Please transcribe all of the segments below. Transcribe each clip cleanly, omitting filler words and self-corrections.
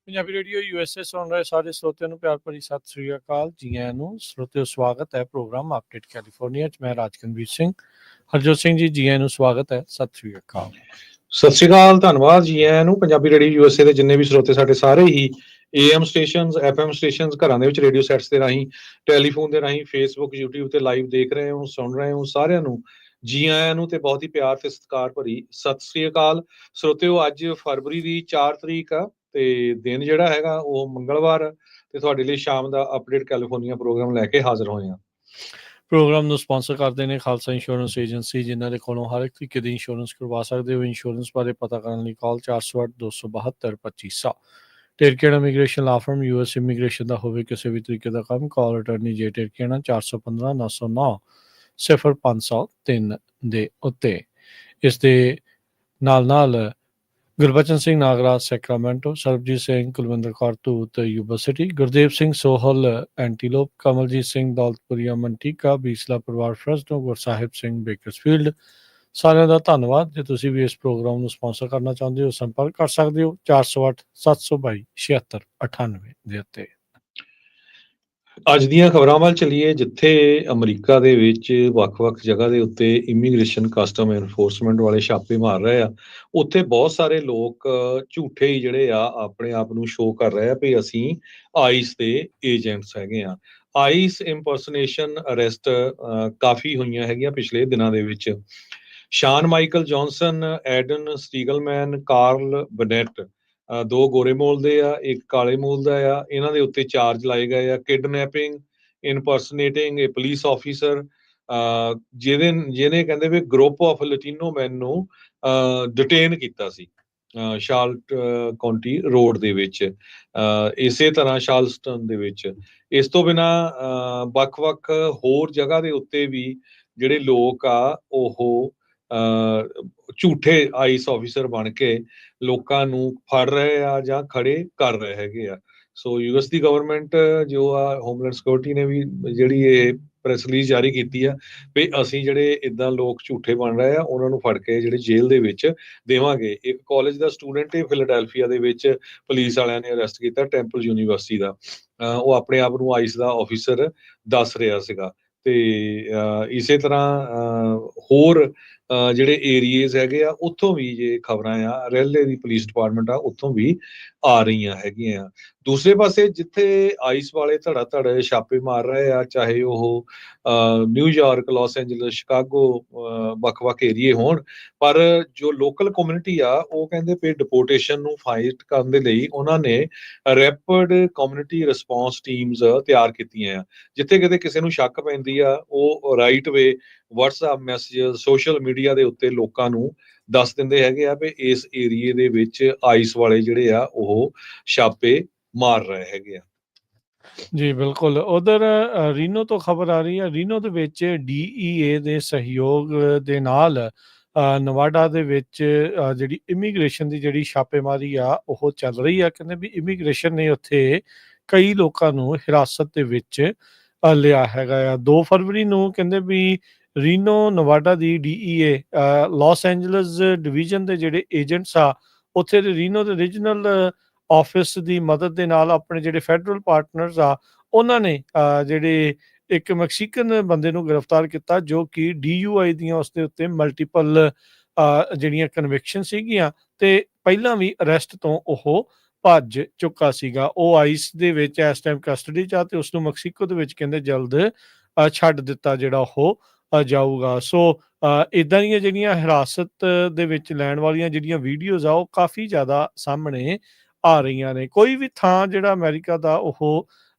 Punjabi radio USA ਸੁਣ ਰਹੇ ਸਾਰੇ ਸਰੋਤਿਆਂ ਨੂੰ ਪਿਆਰ ਭਰੀ ਸਤਿ ਸ੍ਰੀ ਅਕਾਲ। ਜੀ ਆਇਆਂ ਨੂੰ ਸਰੋਤਿਓ, ਸਵਾਗਤ ਹੈ ਪ੍ਰੋਗਰਾਮ ਅਪਡੇਟ ਕੈਲੀਫੋਰਨੀਆ 'ਚ। ਮੈਂ ਰਾਜਕਨਵੀਰ ਸਿੰਘ। ਹਰਜੋਤ ਸਿੰਘ ਜੀ, ਜੀ ਆਇਆਂ ਨੂੰ ਸਵਾਗਤ ਹੈ। ਸਤਿ ਸ੍ਰੀ ਅਕਾਲ। ਸਤਿ ਸ਼੍ਰੀ ਅਕਾਲ, ਧੰਨਵਾਦ ਜੀ ਆਇਆਂ ਨੂੰ। ਪੰਜਾਬੀ ਰੇਡੀਓ USA ਦੇ ਜਿੰਨੇ ਵੀ ਸਰੋਤੇ ਸਾਡੇ ਸਾਰੇ ਹੀ AM ਸਟੇਸ਼ਨਸ, FM ਸਟੇਸ਼ਨਸ, ਘਰਾਂ ਦੇ ਵਿੱਚ ਰੇਡੀਓ ਸੈਟਸ ਦੇ ਰਾਹੀਂ, ਟੈਲੀਫੋਨ ਦੇ ਰਾਹੀਂ, ਫੇਸਬੁੱਕ, YouTube ਤੇ ਲਾਈਵ ਦੇਖ ਰਹੇ ਹੋ, ਸੁਣ ਰਹੇ ਹੋ, ਸਾਰਿਆਂ ਨੂੰ ਜੀ ਆਇਆਂ ਨੂੰ ਤੇ ਬਹੁਤ ਹੀ ਪਿਆਰ ਤੇ ਸਤਿਕਾਰ ਭਰੀ ਸਤਿ ਸ੍ਰੀ ਅਕਾਲ। ਸਰੋਤਿਓ, ਅੱਜ ਫਰਵਰੀ ਦੀ 4 ਤਰੀਕ ਆ ਤੇ ਦਿਨ ਜਿਹੜਾ ਹੈਗਾ ਉਹ ਮੰਗਲਵਾਰ, ਤੇ ਤੁਹਾਡੇ ਲਈ ਸ਼ਾਮ ਦਾ ਅਪਡੇਟ ਕੈਲੀਫੋਰਨੀਆ ਪ੍ਰੋਗਰਾਮ ਲੈ ਕੇ ਹਾਜ਼ਰ ਹੋਏ ਹਾਂ। ਪ੍ਰੋਗਰਾਮ ਨੂੰ ਸਪਾਂਸਰ ਕਰਦੇ ਨੇ ਖਾਲਸਾ ਇੰਸ਼ੋਰੈਂਸ ਏਜੰਸੀ, ਜਿਨ੍ਹਾਂ ਦੇ ਕੋਲੋਂ ਹਰ ਇੱਕ ਤਰੀਕੇ ਦੀ ਇੰਸ਼ੋਰੈਂਸ ਕਰਵਾ ਸਕਦੇ ਹੋ। ਇੰਸ਼ੋਰੈਂਸ ਬਾਰੇ ਪਤਾ ਕਰਨ ਲਈ ਕਾਲ 408-272-2500। ਟੇਰਕੇਣਾ ਇਮੀਗ੍ਰੇਸ਼ਨ ਲਾ ਫਰਮ, US ਇਮੀਗ੍ਰੇਸ਼ਨ ਦਾ ਹੋਵੇ ਕਿਸੇ ਵੀ ਤਰੀਕੇ ਦਾ ਕੰਮ, ਕਾਲ ਅਟਰਨੀ ਜੇ ਟੇਰਕੇਣਾ 415-909-0503 ਦੇ ਉੱਤੇ। ਇਸ ਦੇ ਨਾਲ Gurbachan Singh Nagraj Sacramento, Sarabjit Singh Kulwinder Kaur Dhoot Yuba City, Gurdev Singh Sohal Antelope, Kamaljit Singh Daulatpuria Manteca, Beesla ਪਰਿਵਾਰ ਫਰਸਟੋ, ਗੁਰਸਾਹਿਬ ਸਿੰਘ ਬੇਕਰਸਫੀਲਡ। ਸਾਰਿਆਂ ਦਾ ਧੰਨਵਾਦ। ਜੇ ਤੁਸੀਂ ਵੀ ਇਸ ਪ੍ਰੋਗਰਾਮ ਨੂੰ ਸਪਾਂਸਰ ਕਰਨਾ ਚਾਹੁੰਦੇ ਹੋ, ਸੰਪਰਕ ਕਰ ਸਕਦੇ ਹੋ 408-722-7698 ਦੇ ਉੱਤੇ। ਅੱਜ ਦੀਆਂ ਖਬਰਾਂ ਵੱਲ ਚੱਲੀਏ, ਜਿੱਥੇ ਅਮਰੀਕਾ ਦੇ ਵਿੱਚ ਵੱਖ-ਵੱਖ ਜਗ੍ਹਾ ਦੇ ਉੱਤੇ ਇਮੀਗ੍ਰੇਸ਼ਨ ਕਸਟਮ ਐਨਫੋਰਸਮੈਂਟ ਵਾਲੇ ਛਾਪੇ ਮਾਰ ਰਹੇ ਆ, ਉੱਥੇ ਬਹੁਤ ਸਾਰੇ ਲੋਕ ਝੂਠੇ ਹੀ ਜਿਹੜੇ ਆ ਆਪਣੇ ਆਪ ਨੂੰ ਸ਼ੋਅ ਕਰ ਰਹੇ ਆ ਵੀ ਅਸੀਂ ਆਈਸ ਦੇ ਏਜੰਟਸ ਹੈਗੇ ਆ। ਆਈਸ ਇੰਪਰਸਨੇਸ਼ਨ ਅਰੈਸਟ ਕਾਫੀ ਹੋਈਆਂ ਹੈਗੀਆਂ ਪਿਛਲੇ ਦਿਨਾਂ ਦੇ ਵਿੱਚ। ਸ਼ਾਨ ਮਾਈਕਲ ਜੌਨਸਨ, ਐਡਨ ਸਟੀਗਲਮੈਨ, ਕਾਰਲ ਬਨੈਟ, ਦੋ ਗੋਰੇ ਮੂਲ ਦੇ ਆ, ਇੱਕ ਕਾਲੇ ਮੂਲ ਦਾ ਆ। ਇਹਨਾਂ ਦੇ ਉੱਤੇ ਚਾਰਜ ਲਾਏ ਗਏ ਆ ਕਿਡਨੈਪਿੰਗ, ਇਨਪਰਸਨੇਟਿੰਗ ਏ ਪੁਲਿਸ ਆਫੀਸਰ, ਜਿਹਨੇ ਕਹਿੰਦੇ ਵੀ ਗਰੁੱਪ ਆਫ ਲਟੀਨੋ ਮੈਨ ਨੂੰ ਡਿਟੇਨ ਕੀਤਾ ਸੀ ਸ਼ਾਰਲਟ ਕਾਉਂਟੀ ਰੋਡ ਦੇ ਵਿੱਚ, ਇਸੇ ਤਰ੍ਹਾਂ ਸ਼ਾਰਲਸਟਨ ਦੇ ਵਿੱਚ। ਇਸ ਤੋਂ ਬਿਨਾਂ ਵੱਖ-ਵੱਖ ਹੋਰ ਜਗ੍ਹਾ ਦੇ ਉੱਤੇ ਵੀ ਜਿਹੜੇ ਲੋਕ ਆ ਉਹ ਝੂਠੇ ਆਈਸ ਆਫੀਸਰ ਬਣ ਕੇ ਲੋਕਾਂ ਨੂੰ ਫੜ ਰਹੇ ਆ ਜਾਂ ਖੜੇ ਕਰ ਰਹੇ ਹੈਗੇ ਆ। ਸੋ US ਦੀ ਗਵਰਨਮੈਂਟ ਜੋ ਆ, ਹੋਮਲੈਂਡ ਸਿਕਿਉਰਿਟੀ ਨੇ ਵੀ ਜਿਹੜੀ ਇਹ ਪ੍ਰੈਸ ਰਿਲੀਜ਼ ਜਾਰੀ ਕੀਤੀ ਆ ਵੀ ਅਸੀਂ ਜਿਹੜੇ ਇਦਾਂ ਲੋਕ ਝੂਠੇ ਬਣ ਰਹੇ ਆ ਉਹਨਾਂ ਨੂੰ ਫੜ ਕੇ ਜਿਹੜੇ ਜੇਲ੍ਹ ਦੇ ਵਿੱਚ ਦੇਵਾਂਗੇ। ਇੱਕ ਕਾਲਜ ਦਾ ਸਟੂਡੈਂਟ ਫਿਲਾਡੈਲਫੀਆ ਦੇ ਵਿੱਚ ਪੁਲਿਸ ਵਾਲਿਆਂ ਨੇ ਅਰੈਸਟ ਕੀਤਾ, ਟੈਂਪਲ ਯੂਨੀਵਰਸਿਟੀ ਦਾ। ਉਹ ਆਪਣੇ ਆਪ ਨੂੰ ਆਈਸ ਦਾ ਆਫੀਸਰ ਦੱਸ ਰਿਹਾ ਸੀਗਾ। ਤੇ ਇਸੇ ਤਰ੍ਹਾਂ ਹੋਰ ਜਿਹੜੇ ਏਰੀਏਜ਼ ਹੈਗੇ ਆ ਉੱਥੋਂ ਵੀ ਜੇ ਖਬਰਾਂ ਆ, ਰੈਲੇ ਦੀ ਪੁਲਿਸ ਡਿਪਾਰਟਮੈਂਟ ਆ ਉੱਥੋਂ ਵੀ ਆ ਰਹੀਆਂ ਹੈਗੀਆਂ। ਦੂਸਰੇ ਪਾਸੇ ਜਿੱਥੇ ਆਈਸ ਵਾਲੇ ਧੜਾ ਧੜ ਛਾਪੇ ਮਾਰ ਰਹੇ ਆ, ਚਾਹੇ ਉਹ ਨਿਊਯਾਰਕ, ਲਾਸ ਐਂਜਲਸ, ਸ਼ਿਕਾਗੋ, ਵੱਖ-ਵੱਖ ਏਰੀਏ ਹੋਣ, ਪਰ ਜੋ ਲੋਕਲ ਕਮਿਊਨਿਟੀ ਆ ਉਹ ਕਹਿੰਦੇ ਵੀ ਡਿਪੋਰਟੇਸ਼ਨ ਨੂੰ ਫਾਈਟ ਕਰਨ ਦੇ ਲਈ ਉਹਨਾਂ ਨੇ ਰੈਪਿਡ ਕਮਿਊਨਿਟੀ ਰਿਸਪੌਂਸ ਟੀਮਸ ਤਿਆਰ ਕੀਤੀਆਂ ਆ। ਜਿੱਥੇ ਕਿਤੇ ਕਿਸੇ ਨੂੰ ਸ਼ੱਕ ਪੈਂਦੀ ਆ, ਉਹ ਰਾਈਟ ਵੇ WhatsApp ਮੈਸੇਜ, ਸੋਸ਼ਲ ਮੀਡੀਆ ਦੇ ਉੱਤੇ ਲੋਕਾਂ ਨੂੰ ਦੱਸ ਦਿੰਦੇ ਹੈਗੇ ਆ ਵੀ ਇਸ ਏਰੀਏ ਦੇ ਵਿੱਚ ਆਈਸ ਵਾਲੇ ਜਿਹੜੇ ਆ ਉਹ ਛਾਪੇ ਮਾਰ ਰਹੇ ਹੈਗੇ ਆ। ਜੀ ਬਿਲਕੁਲ। ਉਧਰ ਰੀਨੋ ਤੋਂ ਖਬਰ ਆ ਰਹੀ ਹੈ। ਰੀਨੋ ਦੇ ਵਿੱਚ DEA ਦੇ ਸਹਿਯੋਗ ਦੇ ਨਾਲ ਨਵਾਡਾ ਦੇ ਵਿੱਚ ਜਿਹੜੀ ਇਮੀਗ੍ਰੇਸ਼ਨ ਦੀ ਜਿਹੜੀ ਛਾਪੇਮਾਰੀ ਆ ਉਹ ਚੱਲ ਰਹੀ ਆ। ਕਹਿੰਦੇ ਵੀ ਇਮੀਗ੍ਰੇਸ਼ਨ ਨੇ ਉੱਥੇ ਕਈ ਲੋਕਾਂ ਨੂੰ ਹਿਰਾਸਤ ਦੇ ਵਿੱਚ ਲਿਆ ਹੈਗਾ ਆ। 2 ਫਰਵਰੀ ਨੂੰ ਕਹਿੰਦੇ ਵੀ ਰੀਨੋ ਨਵਾਡਾ ਦੀ DEA ਲਾਸ ਐਂਜਲਸ ਡਿਵੀਜ਼ਨ ਦੇ ਜਿਹੜੇ ਏਜੰਟਸ ਆ ਉੱਥੇ ਦੇ ਰੀਨੋ ਦੇ ਰੀਜਨਲ ਆਫਿਸ ਦੀ ਮਦਦ ਦੇ ਨਾਲ ਆਪਣੇ ਜਿਹੜੇ ਫੈਡਰਲ ਪਾਰਟਨਰਸ ਆ ਉਹਨਾਂ ਨੇ ਜਿਹੜੇ ਇੱਕ ਮੈਕਸੀਕਨ ਬੰਦੇ ਨੂੰ ਗ੍ਰਿਫਤਾਰ ਕੀਤਾ, ਜੋ ਕਿ DUI ਦੀਆਂ ਉਸਦੇ ਉੱਤੇ ਮਲਟੀਪਲ ਜਿਹੜੀਆਂ ਕਨਵਿਕਸ਼ਨ ਸੀਗੀਆਂ ਤੇ ਪਹਿਲਾਂ ਵੀ ਅਰੈਸਟ ਤੋਂ ਉਹ ਭੱਜ ਚੁੱਕਾ ਸੀਗਾ। ਉਹ ਆਈਸ ਦੇ ਵਿੱਚ ਇਸ ਟਾਈਮ ਕਸਟਡੀ 'ਚ ਆ ਤੇ ਉਸਨੂੰ ਮੈਕਸੀਕੋ ਦੇ ਵਿੱਚ ਕਹਿੰਦੇ ਜਲਦ ਛੱਡ ਦਿੱਤਾ ਜਿਹੜਾ ਉਹ ਜਾਊਗਾ। ਸੋ ਇੱਦਾਂ ਦੀਆਂ ਜਿਹੜੀਆਂ ਹਿਰਾਸਤ ਦੇ ਵਿੱਚ ਲੈਣ ਵਾਲੀਆਂ ਜਿਹੜੀਆਂ ਵੀਡੀਓਜ਼ ਆ ਉਹ ਕਾਫੀ ਜ਼ਿਆਦਾ ਸਾਹਮਣੇ ਆ ਰਹੀਆਂ ਨੇ। ਕੋਈ ਵੀ ਥਾਂ ਜਿਹੜਾ ਅਮਰੀਕਾ ਦਾ ਉਹ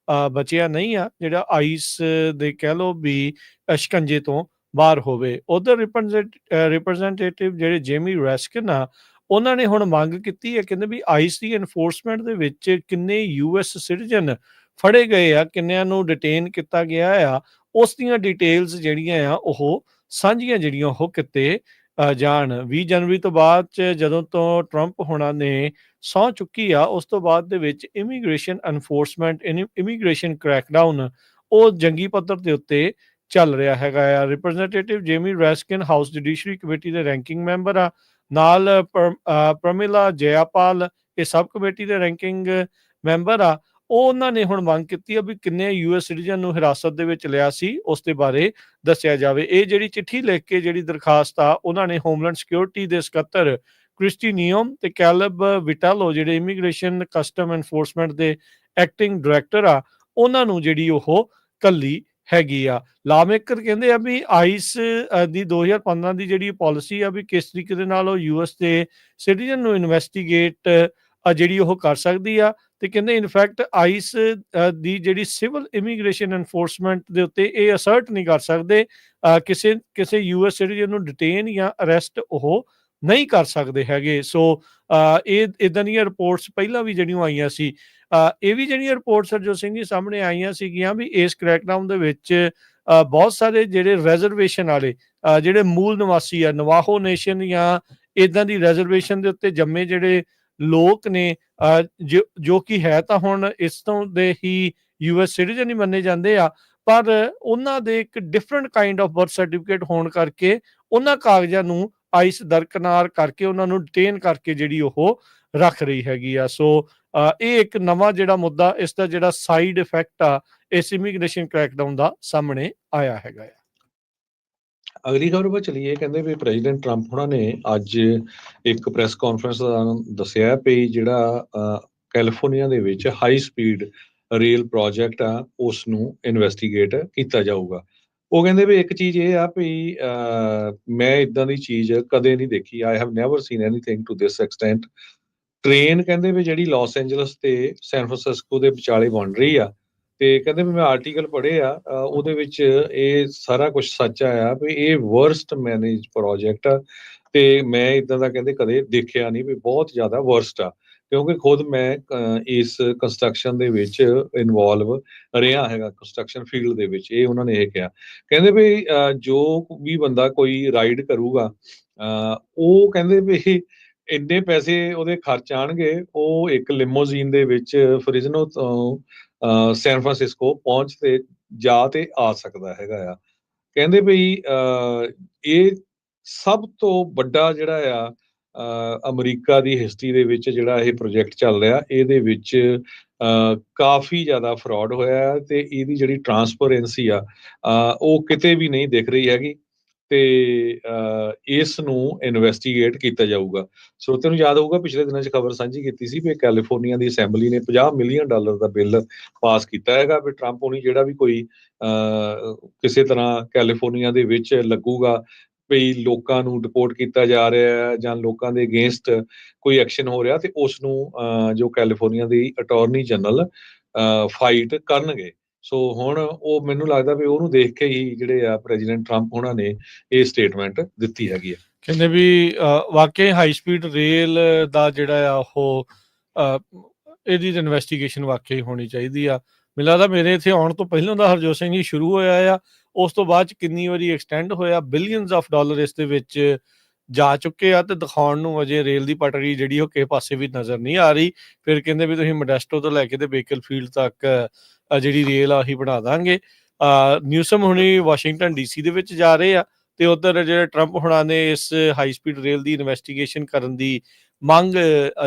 ਬਚਿਆ ਨਹੀਂ ਆ ਜਿਹੜਾ ਆਈਸ ਦੇ ਕਹਿ ਲਓ ਵੀ ਸ਼ਿਕੰਜੇ ਤੋਂ ਬਾਹਰ ਹੋਵੇ। ਉਧਰ ਰਿਪਰੈਜ਼ੈਂਟੇਟਿਵ ਜਿਹੜੇ ਜੇਮੀ ਰੈਸਕਿਨ ਆ ਉਹਨਾਂ ਨੇ ਹੁਣ ਮੰਗ ਕੀਤੀ ਹੈ, ਕਹਿੰਦੇ ਵੀ ਆਈਸ ਦੀ ਐਨਫੋਰਸਮੈਂਟ ਦੇ ਵਿੱਚ ਕਿੰਨੇ US ਸਿਟੀਜ਼ਨ ਫੜੇ ਗਏ ਆ, ਕਿੰਨਿਆਂ ਨੂੰ ਡਿਟੇਨ ਕੀਤਾ ਗਿਆ ਆ, ਉਸ ਦੀਆਂ ਡਿਟੇਲਸ ਜਿਹੜੀਆਂ ਆ ਉਹ ਸਾਂਝੀਆਂ ਜਿਹੜੀਆਂ ਉਹ ਕਿਤੇ ਜਾਣ। 20 ਜਨਵਰੀ ਤੋਂ ਬਾਅਦ 'ਚ ਜਦੋਂ ਤੋਂ ਟਰੰਪ ਹੋਣਾ ਨੇ ਸਹੁੰ ਚੁੱਕੀ ਆ, ਉਸ ਤੋਂ ਬਾਅਦ ਦੇ ਵਿੱਚ ਇਮੀਗ੍ਰੇਸ਼ਨ ਐਨਫੋਰਸਮੈਂਟ, ਇਮੀਗ੍ਰੇਸ਼ਨ ਕ੍ਰੈਕਡਾਊਨ ਉਹ ਜੰਗੀ ਪੱਧਰ ਦੇ ਉੱਤੇ ਚੱਲ ਰਿਹਾ ਹੈਗਾ ਆ। Representative Jamie Raskin House Judiciary Committee ਦੇ ਰੈਂਕਿੰਗ ਮੈਂਬਰ ਆ, ਨਾਲ ਪ੍ਰਮਿਲਾ ਜਯਾਪਾਲ ਇਹ ਸਬ ਕਮੇਟੀ ਦੇ ਰੈਂਕਿੰਗ ਮੈਂਬਰ ਆ। ਉਹਨਾਂ ਨੇ ਹੁਣ ਮੰਗ ਕੀਤੀ ਆ ਵੀ ਕਿੰਨੇ ਯੂਐਸ ਸਿਟੀਜ਼ਨ ਨੂੰ ਹਿਰਾਸਤ ਦੇ ਵਿੱਚ ਲਿਆ ਸੀ, ਉਸ ਦੇ ਬਾਰੇ ਦੱਸਿਆ ਜਾਵੇ। ਇਹ ਜਿਹੜੀ ਚਿੱਠੀ ਲਿਖ ਕੇ ਜਿਹੜੀ ਦਰਖਾਸਤ ਆ ਉਹਨਾਂ ਨੇ ਹੋਮਲੈਂਡ ਸਿਕਿਉਰਿਟੀ ਦੇ ਸਕੱਤਰ ਕ੍ਰਿਸਟੀ ਨਿਯਮ ਤੇ ਕੈਲਬ ਵਿਟਾਲੋ ਜਿਹੜੇ ਇਮੀਗ੍ਰੇਸ਼ਨ ਕਸਟਮ ਐਨਫੋਰਸਮੈਂਟ ਦੇ ਐਕਟਿੰਗ ਡਾਇਰੈਕਟਰ ਆ ਉਹਨਾਂ ਨੂੰ ਜਿਹੜੀ ਉਹ ਕੱਲੀ ਹੈਗੀ ਆ। ਲਾਮੇਕਰ ਕਹਿੰਦੇ ਆ ਵੀ ਆਈਸ ਦੀ 2015 ਦੀ ਜਿਹੜੀ ਪਾਲਿਸੀ ਆ ਵੀ ਕਿਸ ਤਰੀਕੇ ਦੇ ਨਾਲ ਉਹ ਯੂਐਸ ਦੇ ਸਿਟੀਜ਼ਨ ਨੂੰ ਇਨਵੈਸਟੀਗੇਟ ਜਿਹੜੀ ਉਹ ਕਰ ਸਕਦੀ ਆ। ਤੇ ਕਹਿੰਦੇ ਇਨਫੈਕਟ ਆਈਸ ਦੀ ਜਿਹੜੀ ਸਿਵਲ ਇਮੀਗ੍ਰੇਸ਼ਨ ਐਨਫੋਰਸਮੈਂਟ ਦੇ ਉੱਤੇ ਇਹ ਅਸਰਟ ਨਹੀਂ ਕਰ ਸਕਦੇ, ਕਿਸੇ ਯੂਐਸ ਸਿਟੀਜ਼ਨ ਨੂੰ ਡਿਟੇਨ ਜਾਂ ਅਰੈਸਟ ਉਹ ਨਹੀਂ ਕਰ ਸਕਦੇ ਹੈਗੇ। ਸੋ ਇਹ ਇਦਾਂ ਦੀਆਂ ਰਿਪੋਰਟਸ ਪਹਿਲਾਂ ਵੀ ਜਿਹੜੀਆਂ ਆਈਆਂ ਸੀ। ਇਹ ਵੀ ਜਿਹੜੀਆਂ ਰਿਪੋਰਟਸ ਹਰਜੋਤ ਸਿੰਘ ਜੀ ਸਾਹਮਣੇ ਆਈਆਂ ਸੀਗੀਆਂ ਵੀ ਇਸ ਕ੍ਰੈਕਡਾਊਨ ਦੇ ਵਿੱਚ ਬਹੁਤ ਸਾਰੇ ਜਿਹੜੇ ਰੈਜ਼ਰਵੇਸ਼ਨ ਵਾਲੇ ਜਿਹੜੇ ਮੂਲ ਨਿਵਾਸੀ ਆ, ਨਵਾਹੋ ਨੇਸ਼ਨ ਜਾਂ ਇਦਾਂ ਦੀ ਰੈਜ਼ਰਵੇਸ਼ਨ ਦੇ ਉੱਤੇ ਜੰਮੇ ਜਿਹੜੇ ਲੋਕ ਨੇ, ਜੋ ਕਿ ਹੈ ਤਾਂ ਹੁਣ ਇਸ ਤੋਂ ਦੇ ਹੀ ਯੂਐਸ ਸਿਟੀਜ਼ਨ ਹੀ ਮੰਨੇ ਜਾਂਦੇ ਆ, ਪਰ ਉਹਨਾਂ ਦੇ ਇੱਕ different kind of birth certificate ਹੋਣ ਕਰਕੇ ਉਹਨਾਂ ਕਾਗਜ਼ਾਂ ਨੂੰ ਆਈਸ ਦਰਕਨਾਰ ਕਰਕੇ ਉਹਨਾਂ ਨੂੰ ਡਿਟੇਨ ਕਰਕੇ ਜਿਹੜੀ ਉਹ ਰੱਖ ਰਹੀ ਹੈਗੀ ਆ। ਸੋ ਇਹ ਇੱਕ ਨਵਾਂ ਜਿਹੜਾ ਮੁੱਦਾ, ਇਸ ਦਾ ਜਿਹੜਾ ਸਾਈਡ ਇਫੈਕਟ ਆ ਇਸ ਇਮੀਗ੍ਰੇਸ਼ਨ ਕ੍ਰੈਕਡਾਊਨ ਦਾ ਸਾਹਮਣੇ ਆਇਆ ਹੈਗਾ ਆ। ਅਗਲੀ ਖਬਰ ਵੱਲ ਚਲੀਏ। ਕਹਿੰਦੇ ਵੀ ਪ੍ਰੈਜ਼ੀਡੈਂਟ ਟਰੰਪ ਹੋਣਾ ਨੇ ਅੱਜ ਇੱਕ ਪ੍ਰੈਸ ਕਾਨਫਰੰਸ ਦੌਰਾਨ ਦੱਸਿਆ ਵੀ ਜਿਹੜਾ ਕੈਲੀਫੋਰਨੀਆ ਦੇ ਵਿੱਚ ਹਾਈ ਸਪੀਡ ਰੇਲ ਪ੍ਰੋਜੈਕਟ ਆ ਉਸ ਨੂੰ ਇਨਵੈਸਟੀਗੇਟ ਕੀਤਾ ਜਾਊਗਾ। ਉਹ ਕਹਿੰਦੇ ਵੀ ਇੱਕ ਚੀਜ਼ ਇਹ ਆ ਵੀ ਮੈਂ ਇਦਾਂ ਦੀ ਚੀਜ਼ ਕਦੇ ਨਹੀਂ ਦੇਖੀ, I have never seen anything to this extent. Train ਕਹਿੰਦੇ ਵੀ ਜਿਹੜੀ ਲਾਸ ਐਂਜਲਸ ਤੇ ਸੈਨ ਫਰਾਂਸਿਸਕੋ ਦੇ ਵਿਚਾਲੇ ਬਣ ਰਹੀ ਆ, ਤੇ ਕਹਿੰਦੇ ਵੀ ਮੈਂ ਆਰਟੀਕਲ ਪੜ੍ਹੇ ਆ, ਉਹਦੇ ਵਿੱਚ ਇਹ ਸਾਰਾ ਕੁਝ ਸੱਚ ਆਇਆ ਵੀ ਇਹ ਵਰਸਟ ਮੈਨੇਜ ਪ੍ਰੋਜੈਕਟ ਆ, ਤੇ ਮੈਂ ਇਦਾਂ ਦਾ ਕਹਿੰਦੇ ਕਦੇ ਦੇਖਿਆ ਨਹੀਂ ਵੀ ਬਹੁਤ ਜ਼ਿਆਦਾ ਵਰਸਟ ਆ, ਕਿਉਂਕਿ ਖੁਦ ਮੈਂ ਇਸ ਕੰਸਟਰਕਸ਼ਨ ਦੇ ਵਿੱਚ ਇਨਵੋਲਵ ਰਿਹਾ ਹੈਗਾ, ਕੰਸਟਰਕਸ਼ਨ ਫੀਲਡ ਦੇ ਵਿੱਚ। ਇਹ ਉਹਨਾਂ ਨੇ ਇਹ ਕਿਹਾ। ਕਹਿੰਦੇ ਵੀ ਜੋ ਵੀ ਬੰਦਾ ਕੋਈ ਰਾਈਡ ਕਰੂਗਾ, ਉਹ ਕਹਿੰਦੇ ਵੀ ਇੰਨੇ ਪੈਸੇ ਉਹਦੇ ਖਰਚ ਆਣਗੇ, ਉਹ ਇੱਕ ਲਿਮੋਜ਼ੀਨ ਦੇ ਵਿੱਚ ਫ੍ਰਿਜ਼ਨੋ ਤੋਂ ਸੈਨ ਫਰਾਂਸਿਸਕੋ ਪਹੁੰਚ ਤੇ ਜਾ ਤੇ ਆ ਸਕਦਾ ਹੈਗਾ ਆ। ਕਹਿੰਦੇ ਵੀ ਇਹ ਸਭ ਤੋਂ ਵੱਡਾ ਜਿਹੜਾ ਆ ਅਮਰੀਕਾ ਦੀ ਹਿਸਟਰੀ ਦੇ ਵਿੱਚ ਜਿਹੜਾ ਇਹ ਪ੍ਰੋਜੈਕਟ ਚੱਲ ਰਿਹਾ, ਇਹਦੇ ਵਿੱਚ ਕਾਫੀ ਜ਼ਿਆਦਾ ਫਰਾਡ ਹੋਇਆ ਤੇ ਇਹਦੀ ਜਿਹੜੀ ਟਰਾਂਸਪੇਰੈਂਸੀ ਆ ਉਹ ਕਿਤੇ ਵੀ ਨਹੀਂ ਦਿਖ ਰਹੀ ਹੈਗੀ, ਤੇ ਇਸ ਨੂੰ ਇਨਵੈਸਟੀਗੇਟ ਕੀਤਾ ਜਾਊਗਾ। ਸਰੋਤਿਆਂ ਨੂੰ ਯਾਦ ਹੋਊਗਾ ਪਿਛਲੇ ਦਿਨਾਂ 'ਚ ਖਬਰ ਸਾਂਝੀ ਕੀਤੀ ਸੀ ਵੀ ਕੈਲੀਫੋਰਨੀਆ ਦੀ ਅਸੈਂਬਲੀ ਨੇ $50 ਮਿਲੀਅਨ ਦਾ ਬਿੱਲ ਪਾਸ ਕੀਤਾ ਹੈਗਾ ਵੀ ਟਰੰਪ ਹੋਣੀ ਜਿਹੜਾ ਵੀ ਕੋਈ ਕਿਸੇ ਤਰ੍ਹਾਂ ਕੈਲੀਫੋਰਨੀਆ ਦੇ ਵਿੱਚ ਲੱਗੂਗਾ ਵੀ ਲੋਕਾਂ ਨੂੰ ਡਿਪੋਰਟ ਕੀਤਾ ਜਾ ਰਿਹਾ ਹੈ ਜਾਂ ਲੋਕਾਂ ਦੇ ਅਗੇਂਸਟ ਕੋਈ ਐਕਸ਼ਨ ਹੋ ਰਿਹਾ, ਤੇ ਉਸ ਨੂੰ ਜੋ ਕੈਲੀਫੋਰਨੀਆ ਦੀ ਅਟਾਰਨੀ ਜਨਰਲ ਫਾਈਟ ਕਰਨਗੇ। ਸੋ ਹੁਣ ਉਹ ਮੈਨੂੰ ਲੱਗਦਾ ਵੀ ਉਹਨੂੰ ਦੇਖ ਕੇ ਹੀ ਜਿਹੜੇ ਆ ਪ੍ਰੈਜ਼ੀਡੈਂਟ ਟਰੰਪ ਉਹਨਾਂ ਨੇ ਇਹ ਸਟੇਟਮੈਂਟ ਦਿੱਤੀ ਹੈਗੀ ਆ। ਕਹਿੰਦੇ ਵੀ ਵਾਕਈ ਹਾਈ ਸਪੀਡ ਰੇਲ ਦਾ ਜਿਹੜਾ ਆ ਉਹ ਇਹਦੀ ਇਨਵੈਸਟੀਗੇਸ਼ਨ ਵਾਕਈ ਹੋਣੀ ਚਾਹੀਦੀ ਆ। ਮੈਨੂੰ ਲੱਗਦਾ ਮੇਰੇ ਇੱਥੇ ਆਉਣ ਤੋਂ ਪਹਿਲਾਂ ਦਾ ਹਰਜੋਤ ਸਿੰਘ ਜੀ ਸ਼ੁਰੂ ਹੋਇਆ ਆ, ਉਸ ਤੋਂ ਬਾਅਦ 'ਚ ਕਿੰਨੀ ਵਾਰੀ ਐਕਸਟੈਂਡ ਹੋਇਆ, ਬਿਲੀਅਨਸ ਆਫ ਡਾਲਰ ਇਸ ਦੇ ਵਿੱਚ ਜਾ ਚੁੱਕੇ ਆ, ਤੇ ਦਿਖਾਉਣ ਨੂੰ ਅਜੇ ਰੇਲ ਦੀ ਪਟੜੀ ਜਿਹੜੀ ਉਹ ਕਿਸੇ ਪਾਸੇ ਵੀ ਨਜ਼ਰ ਨਹੀਂ ਆ ਰਹੀ। ਫਿਰ ਕਹਿੰਦੇ ਵੀ ਤੁਸੀਂ ਮੋਡੈਸਟੋ ਤੋਂ ਲੈ ਕੇ ਤੇ ਬੇਕਰਫੀਲਡ ਤੱਕ ਜਿਹੜੀ ਰੇਲ ਆ ਉਹੀ ਬਣਾ ਦਾਂਗੇ। ਨਿਊਸਮ ਹੁਣੀ ਵਾਸ਼ਿੰਗਟਨ DC ਦੇ ਵਿੱਚ ਜਾ ਰਹੇ ਆ, ਤੇ ਉਧਰ ਜਿਹੜੇ ਟਰੰਪ ਹੁਣਾਂ ਨੇ ਇਸ ਹਾਈ ਸਪੀਡ ਰੇਲ ਦੀ ਇਨਵੈਸਟੀਗੇਸ਼ਨ ਕਰਨ ਦੀ ਮੰਗ